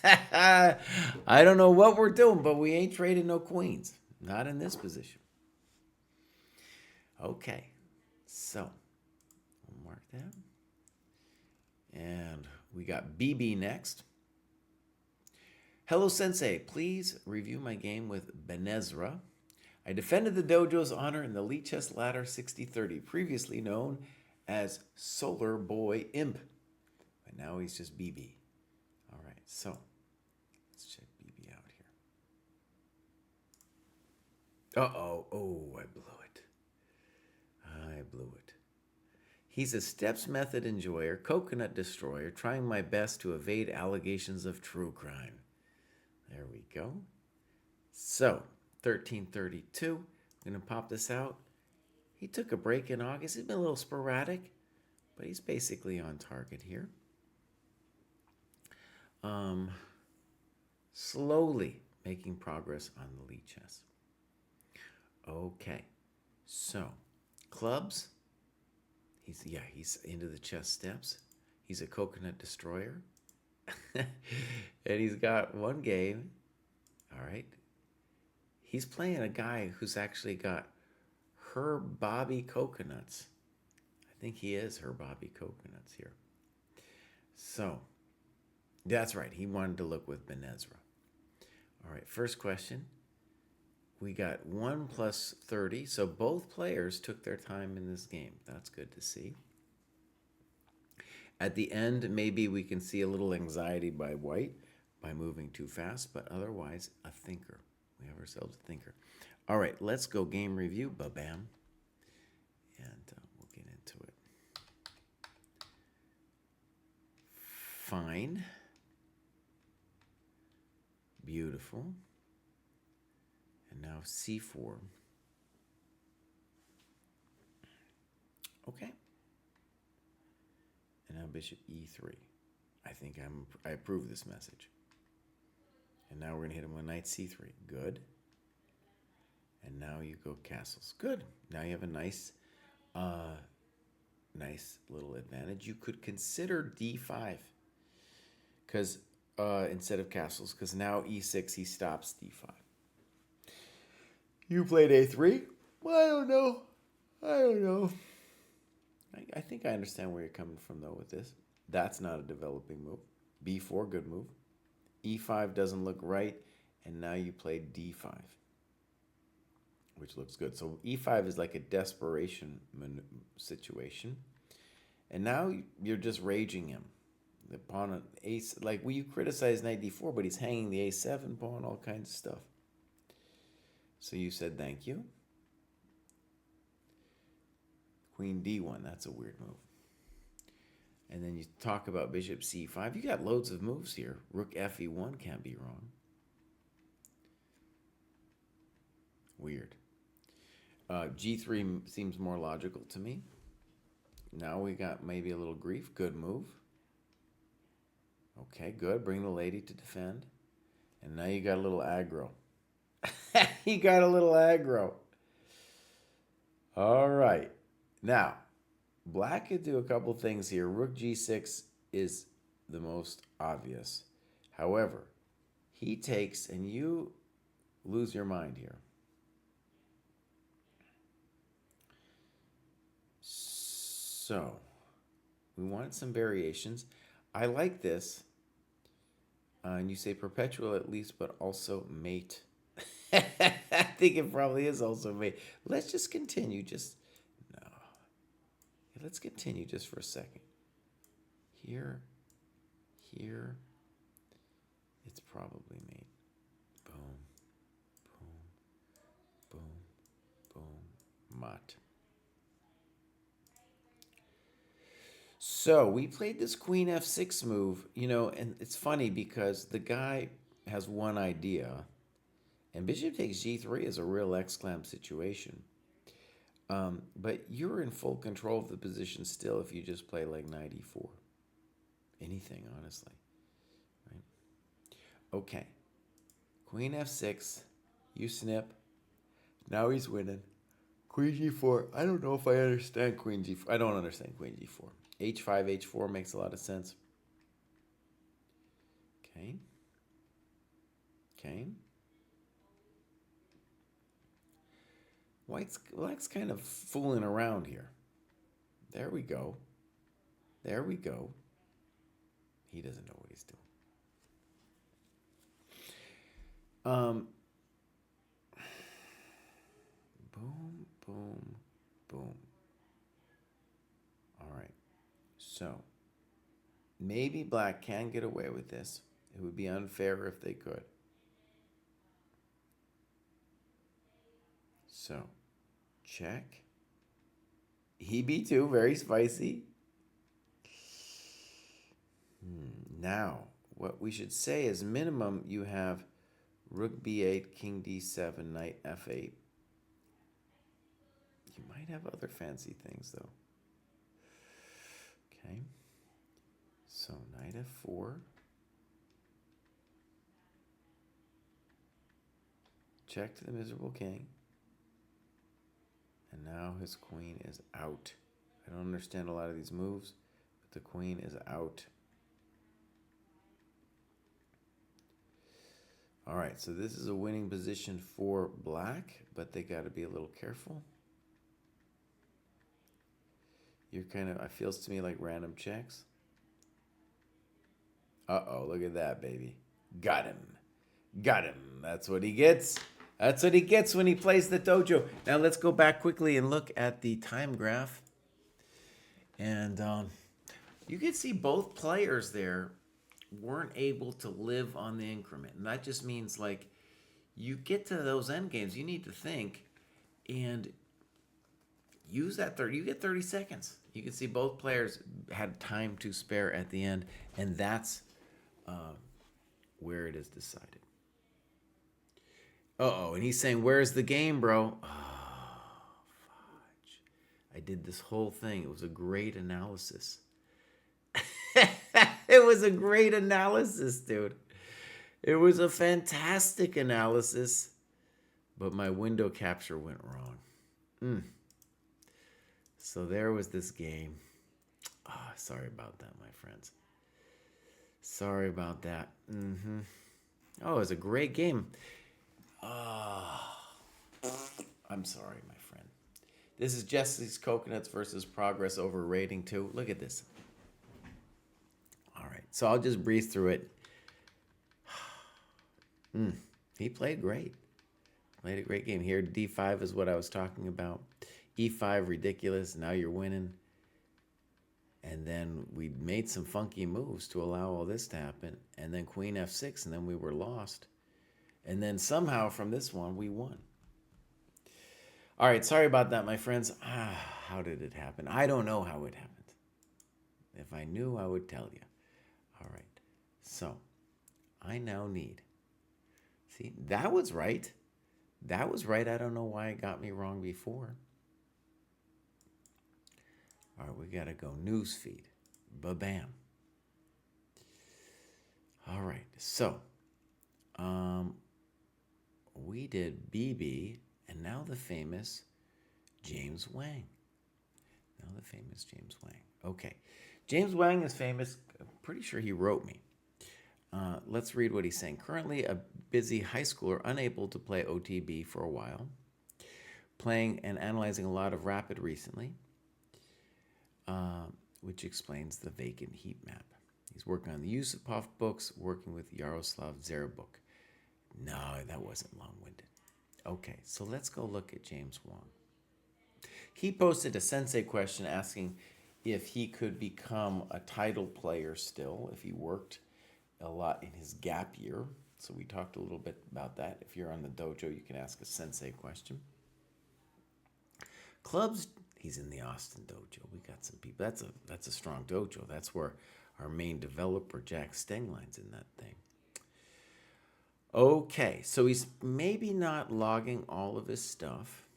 I don't know what we're doing, but we ain't trading no queens. Not in this position. Okay, so we'll mark that. And we got BB next. Hello, Sensei. Please review my game with Benezra. I defended the dojo's honor in the Elite Chess Ladder 6030, previously known as Solar Boy Imp. But now he's just BB. So, let's check BB out here. Uh-oh. Oh, I blew it. I blew it. He's a steps method enjoyer, coconut destroyer, trying my best to evade allegations of true crime. There we go. So, 1332. I'm going to pop this out. He took a break in August. He's been a little sporadic, but he's basically on target here. Slowly making progress on the lead chess. Okay, so clubs. He's into the chess steps. He's a coconut destroyer. And he's got one game. All right. He's playing a guy who's actually got her Bobby coconuts. I think he is her Bobby coconuts here. So, that's right. He wanted to look with Ben Ezra. All right, first question. We got 1 plus 30. So both players took their time in this game. That's good to see. At the end, maybe we can see a little anxiety by white by moving too fast, but otherwise, a thinker. We have ourselves a thinker. All right, let's go game review. Ba-bam. And we'll get into it. Fine. Beautiful. And now C4. Okay. And now bishop E3. I think I approve this message. And now we're going to hit him with knight C3. Good. And now you go castles. Good. Now you have a nice little advantage. You could consider D5 because instead of castles, because now E6 he stops D5. You played A3? Well, I don't know. I think I understand where you're coming from though with this. That's not a developing move. B4, good move. E5 doesn't look right, and now you play D5, which looks good. So E5 is like a desperation situation, and now you're just raging him. The pawn on ace, like you criticize knight D4, but he's hanging the A7 pawn, all kinds of stuff. So you said thank you. Queen D1, that's a weird move. And then you talk about bishop C5. You got loads of moves here. Rook FE1 can't be wrong. Weird. G3 seems more logical to me. Now we got maybe a little grief. Good move. Okay, good. Bring the lady to defend. And now you got a little aggro. You got a little aggro. All right. Now, black could do a couple things here. Rook G6 is the most obvious. However, he takes and you lose your mind here. So, we wanted some variations. I like this. And you say perpetual at least, but also mate. I think it probably is also mate. Let's just continue. Let's continue just for a second. Here, it's probably mate. Boom, boom, boom, boom, mat. So we played this queen f6 move, and it's funny because the guy has one idea, and bishop takes g3 is a real exclam situation. But you're in full control of the position still if you just play like knight e4. Anything, honestly. Right? Okay. Queen f6. You snip. Now he's winning. Queen g4. I don't know if I understand queen g4. I don't understand queen g4. h5, h4 makes a lot of sense. Okay. Okay. Black's kind of fooling around here. There we go. There we go. He doesn't know what he's doing. Boom, boom, boom. All right. So, maybe black can get away with this. It would be unfair if they could. So, check. He b2, very spicy. Now, what we should say is minimum you have rook b8, king d7, knight f8. You might have other fancy things, though. Okay. So, knight f4. Check to the miserable king. And now his queen is out. I don't understand a lot of these moves, but the queen is out. All right, so this is a winning position for black, but they got to be a little careful. You're kind of, it feels to me like random checks. Uh-oh, look at that, baby. Got him. Got him. That's what he gets. That's what he gets when he plays the dojo. Now let's go back quickly and look at the time graph. And you can see both players there weren't able to live on the increment. And that just means, like, you get to those end games, you need to think and use that 30. You get 30 seconds. You can see both players had time to spare at the end, and that's where it is decided. Uh-oh, and he's saying, where's the game, bro? Oh, fudge. I did this whole thing. It was a great analysis. It was a great analysis, dude. It was a fantastic analysis, but my window capture went wrong. So there was this game. Oh, sorry about that, my friends. Sorry about that. Oh, it was a great game. Oh, I'm sorry, my friend. This is Jesse's Coconuts versus Progress over Rating 2. Look at this. All right, so I'll just breeze through it. He played great. Played a great game. Here, D5 is what I was talking about. E5, ridiculous. Now you're winning. And then we made some funky moves to allow all this to happen. And then Queen F6, and then we were lost. And then somehow from this one, we won. All right, sorry about that, my friends. How did it happen? I don't know how it happened. If I knew, I would tell you. All right, so I now need... See, that was right. That was right. I don't know why it got me wrong before. All right, we got to go newsfeed. Ba-bam. All right, so we did BB, and now the famous James Wang. Now the famous James Wang. Okay, James Wang is famous. I'm pretty sure he wrote me. Let's read what he's saying. Currently a busy high schooler, unable to play OTB for a while. Playing and analyzing a lot of Rapid recently, which explains the vacant heat map. He's working on the Yusupov books, working with Yaroslav Zerabuk. No, that wasn't long-winded. Okay, so let's go look at James Wang. He posted a sensei question asking if he could become a title player still, if he worked a lot in his gap year. So we talked a little bit about that. If you're on the dojo, you can ask a sensei question. Clubs, he's in the Austin dojo. We got some people. That's a strong dojo. That's where our main developer, Jack Stengline's in that thing. Okay, so he's maybe not logging all of his stuff.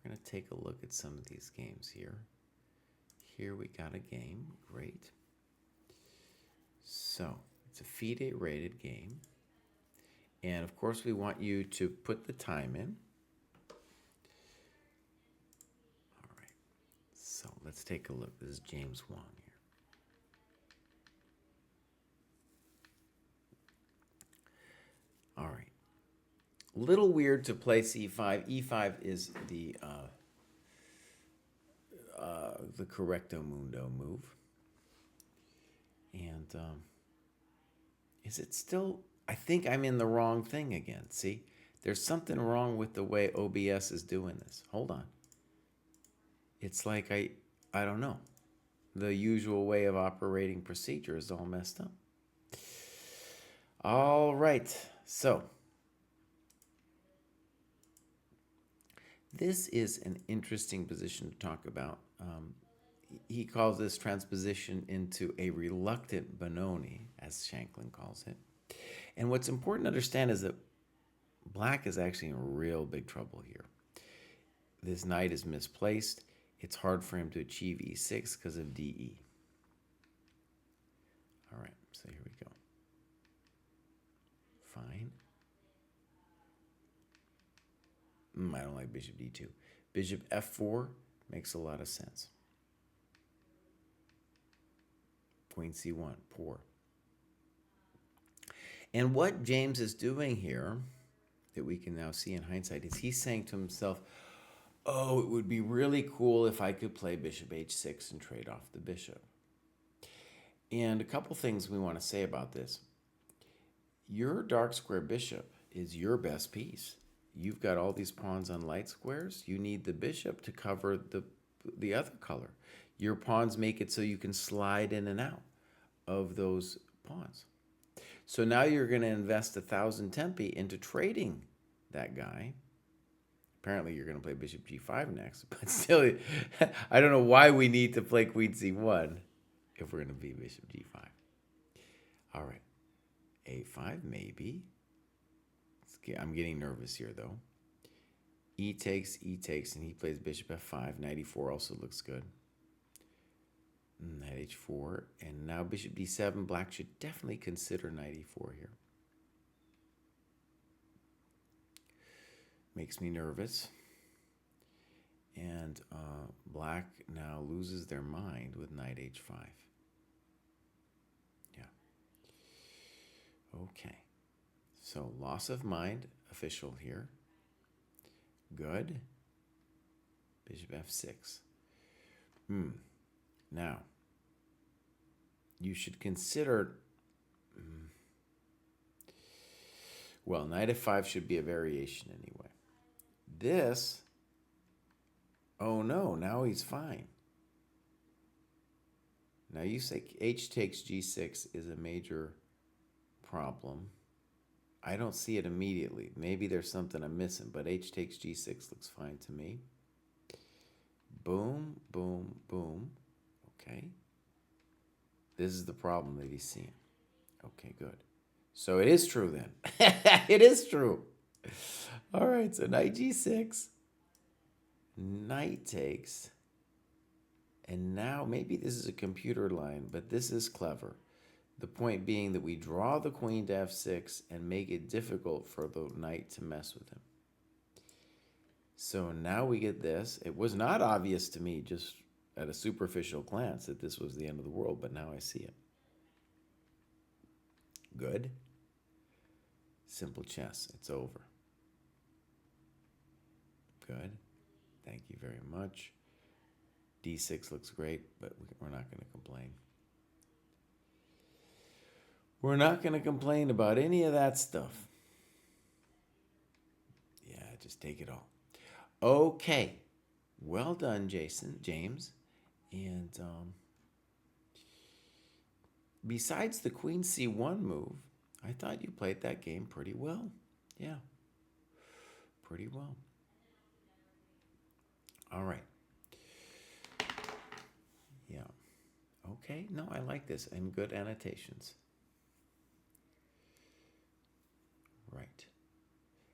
We're going to take a look at some of these games here. Here we got a game. Great. So it's a FIDE rated game. And of course we want you to put the time in. All right. So let's take a look. This is James Wang here. All right. Little weird to play C5. E5 is the correcto mundo move. And is it still... I think I'm in the wrong thing again. See? There's something wrong with the way OBS is doing this. Hold on. It's like I don't know. The usual way of operating procedure is all messed up. All right. So this is an interesting position to talk about. He calls this transposition into a reluctant Benoni, as Shanklin calls it. And what's important to understand is that black is actually in real big trouble here. This knight is misplaced. It's hard for him to achieve e6 because of DE. All right, so here we go. Fine. I don't like bishop d2. Bishop f4 makes a lot of sense. Queen c1, poor. And what James is doing here, that we can now see in hindsight, is he's saying to himself, oh, it would be really cool if I could play bishop h6 and trade off the bishop. And a couple things we want to say about this. Your dark square bishop is your best piece. You've got all these pawns on light squares. You need the bishop to cover the other color. Your pawns make it so you can slide in and out of those pawns. So now you're going to invest 1,000 tempi into trading that guy. Apparently you're going to play bishop g5 next, but still, I don't know why we need to play queen c1 if we're going to be bishop g5. All right, a5 maybe. I'm getting nervous here though. E takes, and he plays bishop f5. Knight e4 also looks good. Knight h4, and now bishop d7. Black should definitely consider knight e4 here. Makes me nervous. And black now loses their mind with knight h5. Yeah. Okay. So loss of mind, official here. Good. Bishop f6. Now, you should consider, well, knight f5 should be a variation anyway. This, oh no, now he's fine. Now you say h takes g6 is a major problem. I don't see it immediately. Maybe there's something I'm missing, but h takes g6 looks fine to me. Boom, boom, boom. Okay. This is the problem that he's seeing. Okay, good. So it is true then. It is true. All right, so knight g6. Knight takes. And now maybe this is a computer line, but this is clever. The point being that we draw the queen to f6 and make it difficult for the knight to mess with him. So now we get this. It was not obvious to me just at a superficial glance that this was the end of the world, but now I see it. Good. Simple chess. It's over. Good. Thank you very much. d6 looks great, but we're not going to complain. We're not going to complain about any of that stuff. Yeah, just take it all. Okay. Well done, James. And besides the queen c1 move, I thought you played that game pretty well. Yeah, pretty well. All right. Yeah. Okay. No, I like this. And good annotations. Right.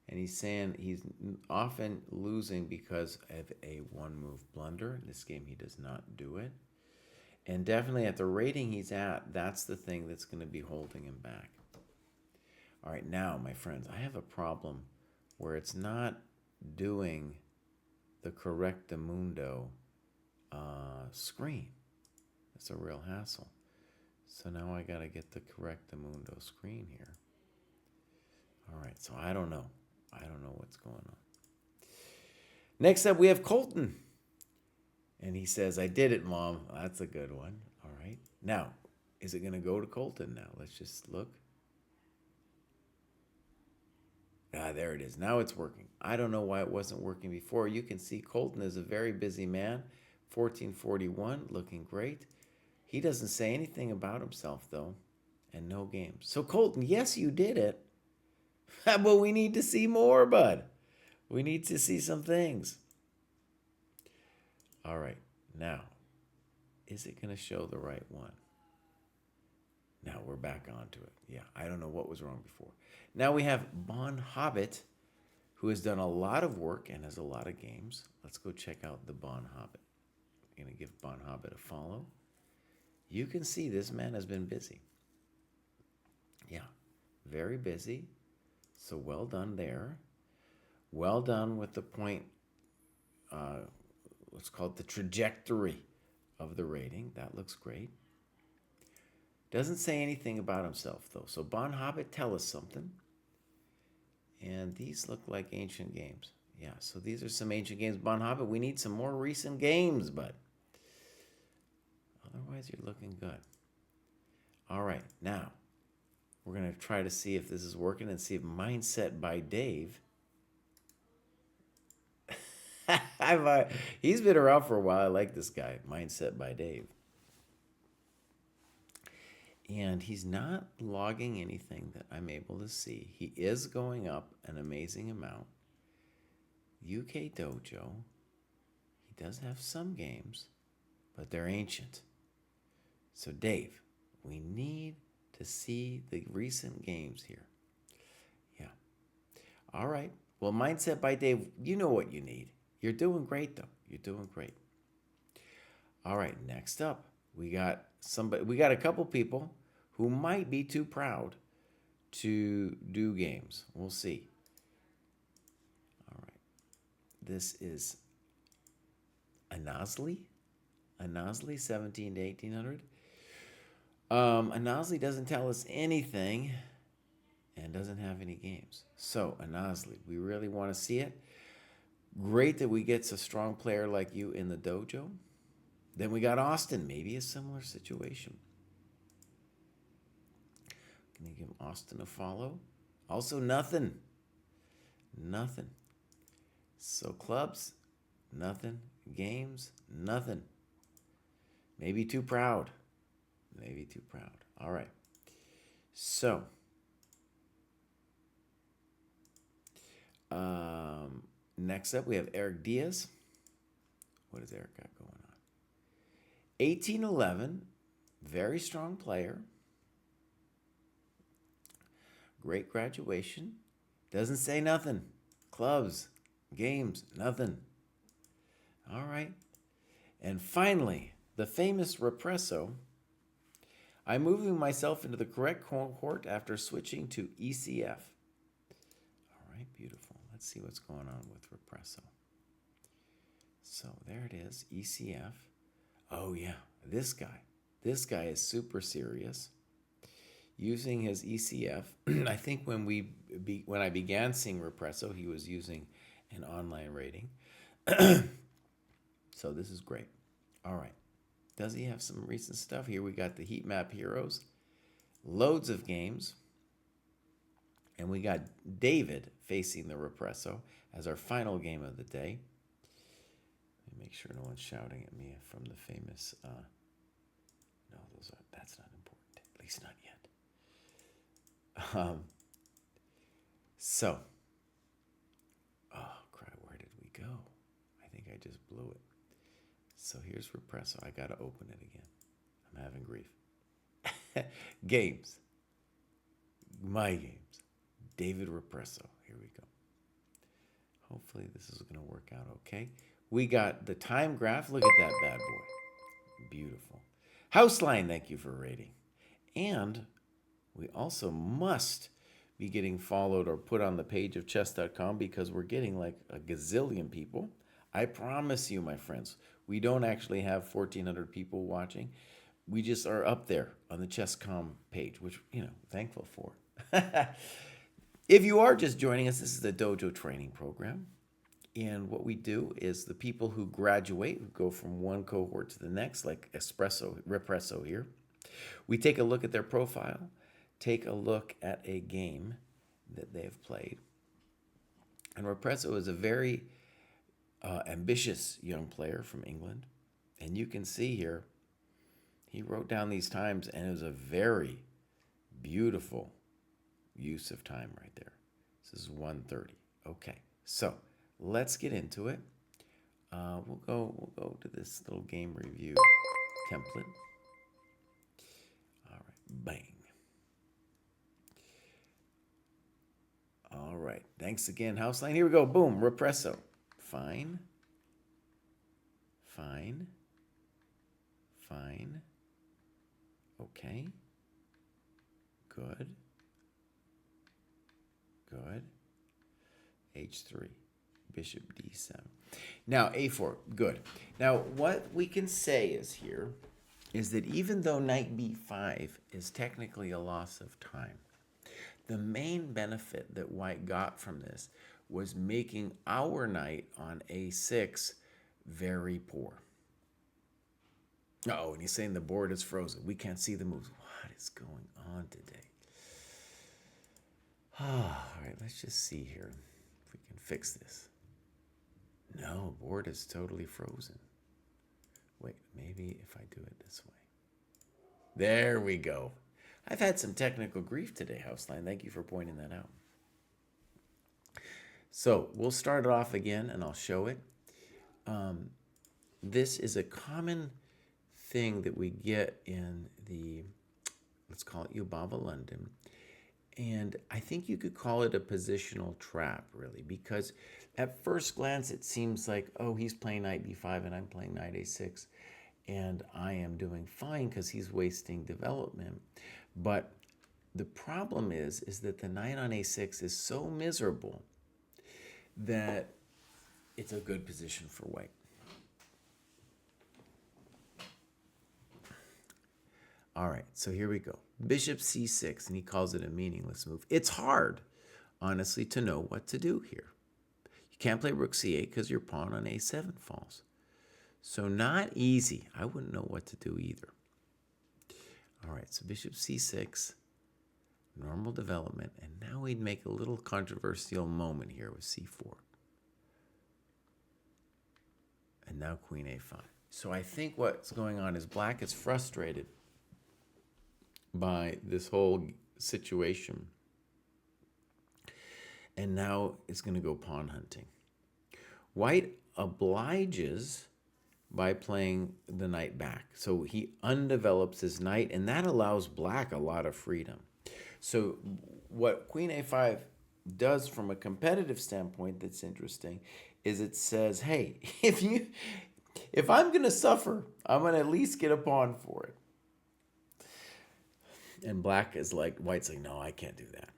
And he's saying he's often losing because of a one-move blunder. In this game, he does not do it. And definitely at the rating he's at, that's the thing that's going to be holding him back. All right, now, my friends, I have a problem where it's not doing the correctamundo screen. It's a real hassle. So now I got to get the correctamundo screen here. All right, so I don't know. I don't know what's going on. Next up, we have Colton. And he says, I did it, Mom. That's a good one. All right. Now, is it going to go to Colton now? Let's just look. Ah, there it is. Now it's working. I don't know why it wasn't working before. You can see Colton is a very busy man. 1441, looking great. He doesn't say anything about himself, though. and no games. So Colton, yes, you did it. But we need to see more, bud. We need to see some things. All right. Now, is it going to show the right one? Now we're back onto it. Yeah, I don't know what was wrong before. Now we have Bon Hobbit, who has done a lot of work and has a lot of games. Let's go check out the Bon Hobbit. I'm going to give Bon Hobbit a follow. You can see this man has been busy. Yeah, very busy. So well done there. Well done with the point, let's call it the trajectory of the rating. That looks great. Doesn't say anything about himself, though. So Bon Hobbit, tell us something. And these look like ancient games. Yeah, so these are some ancient games. Bon Hobbit, we need some more recent games, but otherwise you're looking good. All right, now we're going to try to see if this is working and see if Mindset by Dave. He's been around for a while. I like this guy, Mindset by Dave. And he's not logging anything that I'm able to see. He is going up an amazing amount. UK Dojo. He does have some games, but they're ancient. So Dave, we need to see the recent games here. Yeah. All right. Well, Mindset by Dave, you know what you need. You're doing great, though. You're doing great. All right. Next up, we got a couple people who might be too proud to do games. We'll see. All right. This is Anazli, 17 to 1800. Anazli doesn't tell us anything and doesn't have any games. So, Anazli, we really want to see it. Great that we get a strong player like you in the dojo. Then we got Austin, maybe a similar situation. Can you give Austin a follow? Also, nothing. Nothing. So, clubs, nothing. Games, nothing. Maybe too proud. Maybe too proud. All right. So, next up, we have Eric Diaz. What does Eric got going on? 1811, very strong player. Great graduation. Doesn't say nothing. Clubs, games, nothing. All right. And finally, the famous Represso. I'm moving myself into the correct cohort after switching to ECF. All right, beautiful. Let's see what's going on with Represso. So there it is, ECF. Oh yeah, this guy. This guy is super serious. Using his ECF, I think when I began seeing Represso, he was using an online rating. So this is great. All right. Does he have some recent stuff? Here we got the Heat Map Heroes. Loads of games. And we got David facing the Represso as our final game of the day. Let me make sure no one's shouting at me from the famous... no, that's not important. At least not yet. So... oh, crap, where did we go? I think I just blew it. So here's Represso. I got to open it again. I'm having grief. Games. My games. David Represso. Here we go. Hopefully this is going to work out okay. We got the time graph. Look at that bad boy. Beautiful. Houseline, thank you for rating. And we also must be getting followed or put on the page of chess.com because we're getting like a gazillion people. I promise you, my friends, we don't actually have 1,400 people watching. We just are up there on the ChessCom page, which, thankful for. If you are just joining us, this is the Dojo Training Program. And what we do is the people who graduate, who go from one cohort to the next, like Represso here, we take a look at their profile, take a look at a game that they have played. And Represso is a very ambitious young player from England. And you can see here, he wrote down these times, and it was a very Beautiful use of time right there. This is 1:30. Okay, so let's get into it. We'll go to this little game review template. All right, bang. All right, thanks again, Houseline. Here we go. Boom, represso. Fine. Fine. Fine. Okay. Good. Good. H3. Bishop D7. Now, A4. Good. Now, what we can say is that even though knight B5 is technically a loss of time, the main benefit that white got from this was making our knight on A6 very poor. Oh, and he's saying the board is frozen. We can't see the moves. What is going on today? All right, let's just see here if we can fix this. No, board is totally frozen. Wait, maybe if I do it this way. There we go. I've had some technical grief today, Houseline. Thank you for pointing that out. So we'll start it off again, and I'll show it. This is a common thing that we get in the, let's call it Yubaba London. And I think you could call it a positional trap, really, because at first glance, it seems like, oh, he's playing knight b5 and I'm playing knight a6, and I am doing fine because he's wasting development. But the problem is that the knight on a6 is so miserable that it's a good position for white. All right, so here we go. Bishop c6, and he calls it a meaningless move. It's hard, honestly, to know what to do here. You can't play rook c8 because your pawn on a7 falls. So not easy. I wouldn't know what to do either. All right, so bishop c6, normal development, and now we'd make a little controversial moment here with c4. And now queen a5. So I think what's going on is black is frustrated by this whole situation. And now it's going to go pawn hunting. White obliges by playing the knight back. So he undevelops his knight, and that allows black a lot of freedom. So what queen a5 does from a competitive standpoint that's interesting is it says, hey, if I'm going to suffer, I'm going to at least get a pawn for it. And black is like, white's like, no, I can't do that.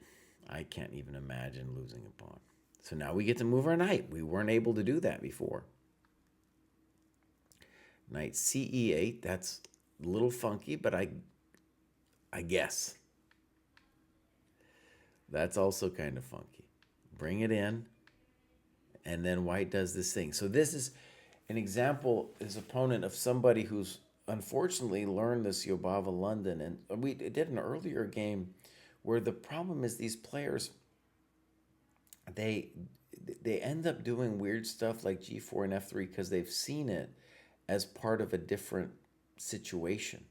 I can't even imagine losing a pawn. So now we get to move our knight. We weren't able to do that before. Knight ce8, that's a little funky, but I guess. That's also kind of funky. Bring it in, and then white does this thing. So this is an example, his opponent, of somebody who's unfortunately learned this Yubaba London. And we did an earlier game where the problem is these players, they end up doing weird stuff like g4 and f3 because they've seen it as part of a different situation.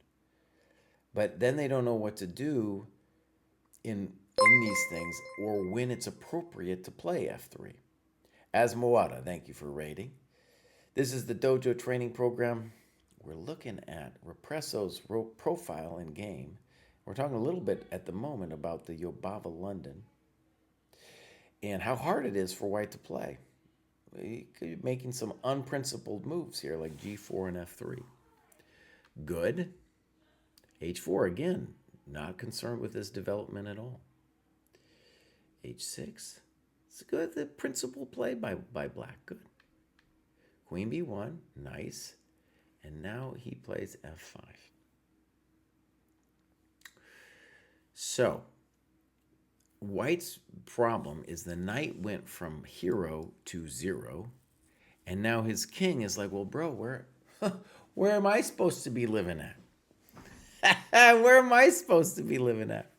But then they don't know what to do in these things or when it's appropriate to play f3. As Moada, thank you for rating. This is the Dojo Training Program. We're looking at Represso's profile in game. We're talking a little bit at the moment about the Yubaba London and how hard it is for white to play. He could be making some unprincipled moves here like g4 and f3. Good. h4 again, not concerned with this development at all. h6. It's good. The principled play by black. Good. Queen b1. Nice. And now he plays f5. So, white's problem is the knight went from hero to 0, and now his king is like, well, bro, where am I supposed to be living at? Where am I supposed to be living at?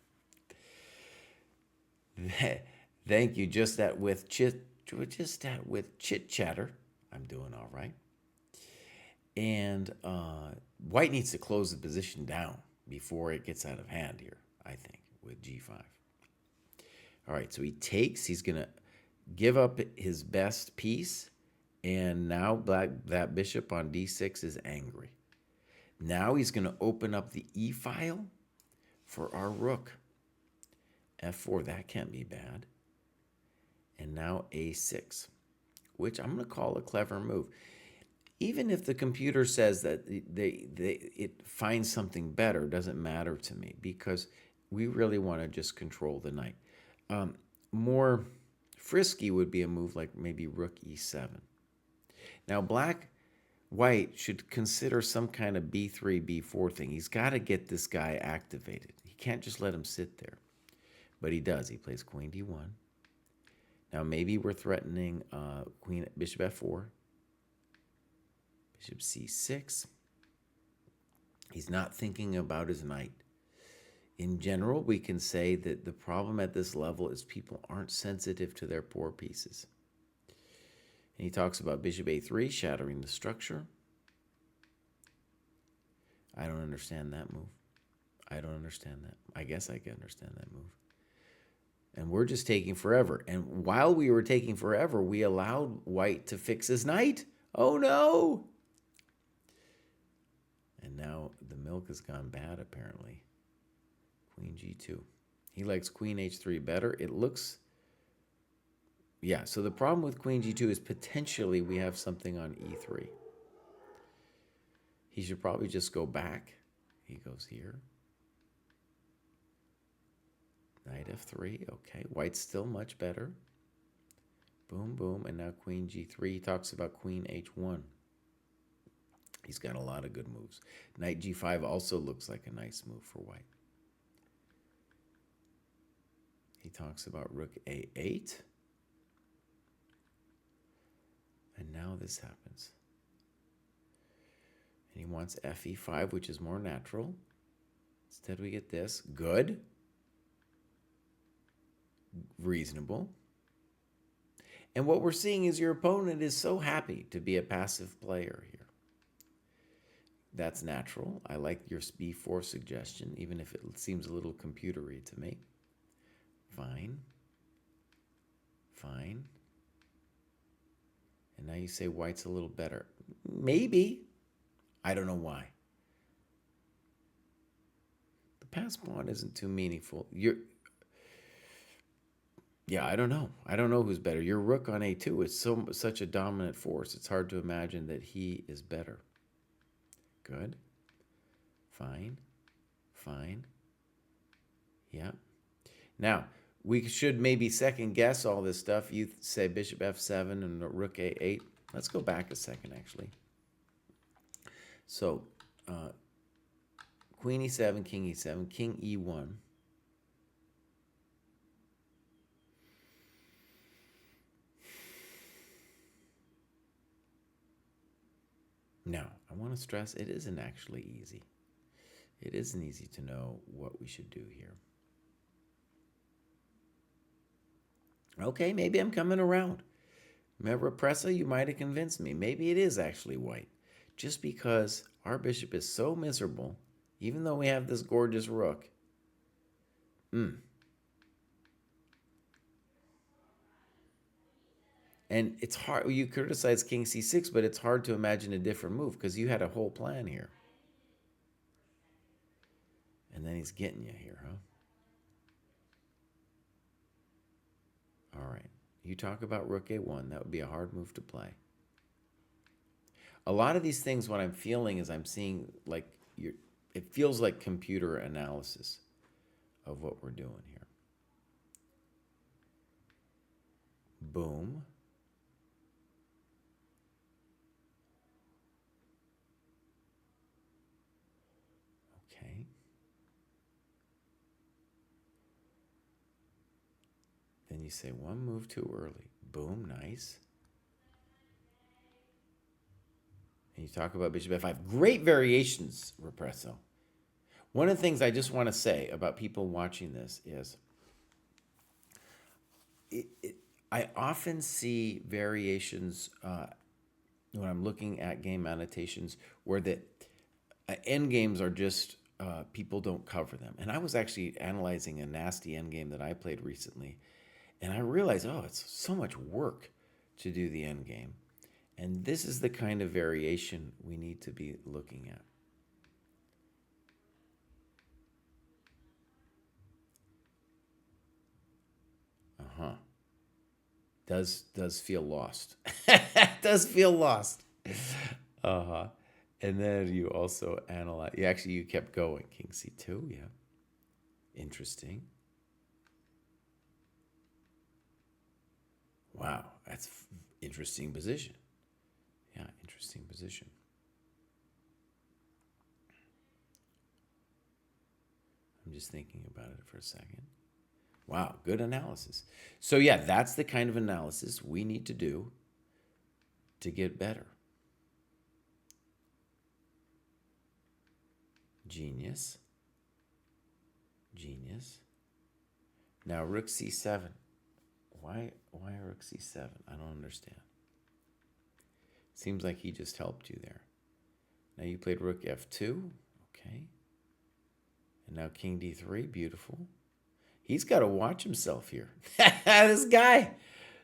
Thank you. Just that with chit chatter, I'm doing all right. And white needs to close the position down before it gets out of hand here, I think, with g5. All right, so he takes. He's going to give up his best piece, and now that bishop on d6 is angry. Now he's going to open up the e file for our rook. f4, that can't be bad. And now a6, which I'm going to call a clever move. Even if the computer says that it finds something better, doesn't matter to me, because we really want to just control the knight. More frisky would be a move like maybe rook e7. Now white should consider some kind of b3, b4 thing. He's got to get this guy activated. He can't just let him sit there. But he does. He plays queen d1. Now maybe we're threatening bishop f4. Bishop c6. He's not thinking about his knight. In general, we can say that the problem at this level is people aren't sensitive to their poor pieces. And he talks about bishop a3, shattering the structure. I don't understand that move. I don't understand that. I guess I can understand that move. And we're just taking forever. And while we were taking forever, we allowed white to fix his knight. Oh, no! And now the milk has gone bad, apparently. Queen g2. He likes queen h3 better. It looks... Yeah, so the problem with queen g2 is potentially we have something on e3. He should probably just go back. He goes here. Knight f3. Okay, white's still much better. Boom, boom. And now queen g3. He talks about queen h1. He's got a lot of good moves. Knight g5 also looks like a nice move for white. He talks about rook a8. And now this happens. And he wants fe5, which is more natural. Instead we get this. Good. Reasonable. And what we're seeing is your opponent is so happy to be a passive player here. That's natural. I like your b4 suggestion, even if it seems a little computery to me. Fine. Fine. And now you say white's a little better. Maybe. I don't know why. The pass pawn isn't too meaningful. Yeah, I don't know. I don't know who's better. Your rook on a2 is such a dominant force. It's hard to imagine that he is better. Good. Fine. Fine. Yeah. Now, we should maybe second guess all this stuff. You say bishop f7 and rook a8. Let's go back a second, actually. So, queen e7, king e7, king e1. Now, I want to stress it isn't actually easy. It isn't easy to know what we should do here. Okay, maybe I'm coming around. Remember, Pressa, you might have convinced me. Maybe it is actually white. Just because our bishop is so miserable, even though we have this gorgeous rook. And it's hard. You criticize king c6, but it's hard to imagine a different move because you had a whole plan here. And then he's getting you here, huh? All right. You talk about rook a1. That would be a hard move to play. A lot of these things, what I'm feeling is I'm seeing like it feels like computer analysis of what we're doing here. Boom. Okay. Then you say one move too early. Boom, nice. And you talk about bishop f5. Great variations, Represso. One of the things I just want to say about people watching this is I often see variations when I'm looking at game annotations where the end games are just people don't cover them. And I was actually analyzing a nasty endgame that I played recently, and I realized, oh, it's so much work to do the endgame. And this is the kind of variation we need to be looking at. Uh-huh. Does feel lost. Does feel lost. Uh-huh. And then you also analyze. Actually, you kept going. King C2, yeah. Interesting. Wow, that's interesting position. Yeah, interesting position. I'm just thinking about it for a second. Wow, good analysis. So yeah, that's the kind of analysis we need to do to get better. Genius. Genius. Now rook c7. Why rook c7? I don't understand. Seems like he just helped you there. Now you played rook f2. Okay. And now king d3. Beautiful. He's got to watch himself here. This guy,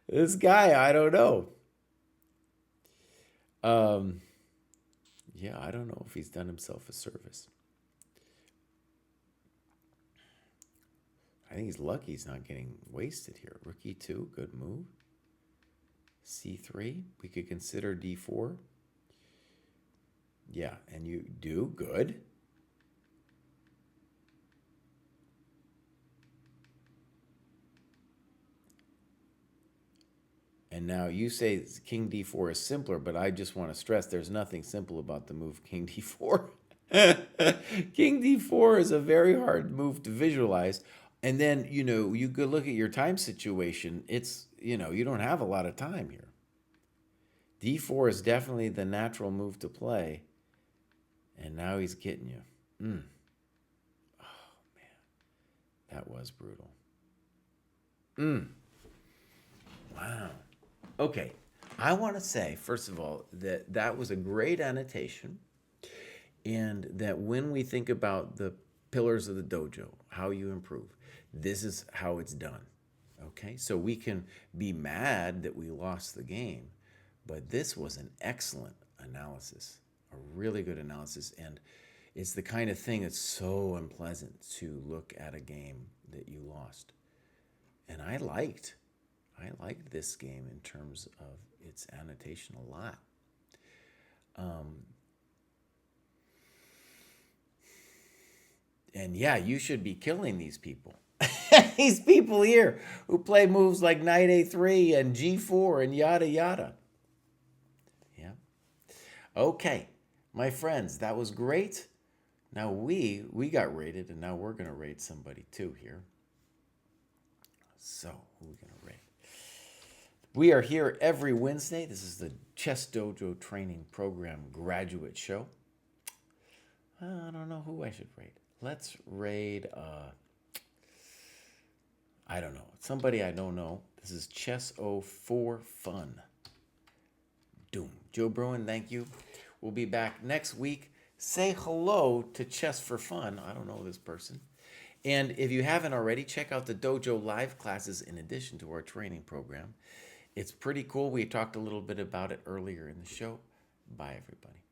I don't know. Yeah, I don't know if he's done himself a service. I think he's lucky he's not getting wasted here. Rook e2, good move. c3, we could consider d4. Yeah, and you do good. And now you say king d4 is simpler, but I just want to stress there's nothing simple about the move king d4. King d4 is a very hard move to visualize. And then, you could look at your time situation. It's, you don't have a lot of time here. d4 is definitely the natural move to play. And now he's getting you. Oh, man. That was brutal. Wow. Okay. I want to say, first of all, that was a great annotation. And that when we think about the pillars of the dojo, how you improve, this is how it's done. Okay? So we can be mad that we lost the game, but this was an excellent analysis, a really good analysis. And it's the kind of thing that's so unpleasant to look at a game that you lost. And I liked this game in terms of its annotation a lot. And yeah, you should be killing these people. These people here who play moves like knight a3 and g4 and yada yada. Yeah. Okay, my friends, that was great. Now we got rated, and now we're gonna rate somebody too here. So who are we gonna rate? We are here every Wednesday. This is the Chess Dojo Training Program graduate show. I don't know who I should rate. Let's rate, I don't know. Somebody I don't know. This is Chess-O for Fun. Doom. Joe Bruin, thank you. We'll be back next week. Say hello to Chess for Fun. I don't know this person. And if you haven't already, check out the Dojo Live classes in addition to our training program. It's pretty cool. We talked a little bit about it earlier in the show. Bye, everybody.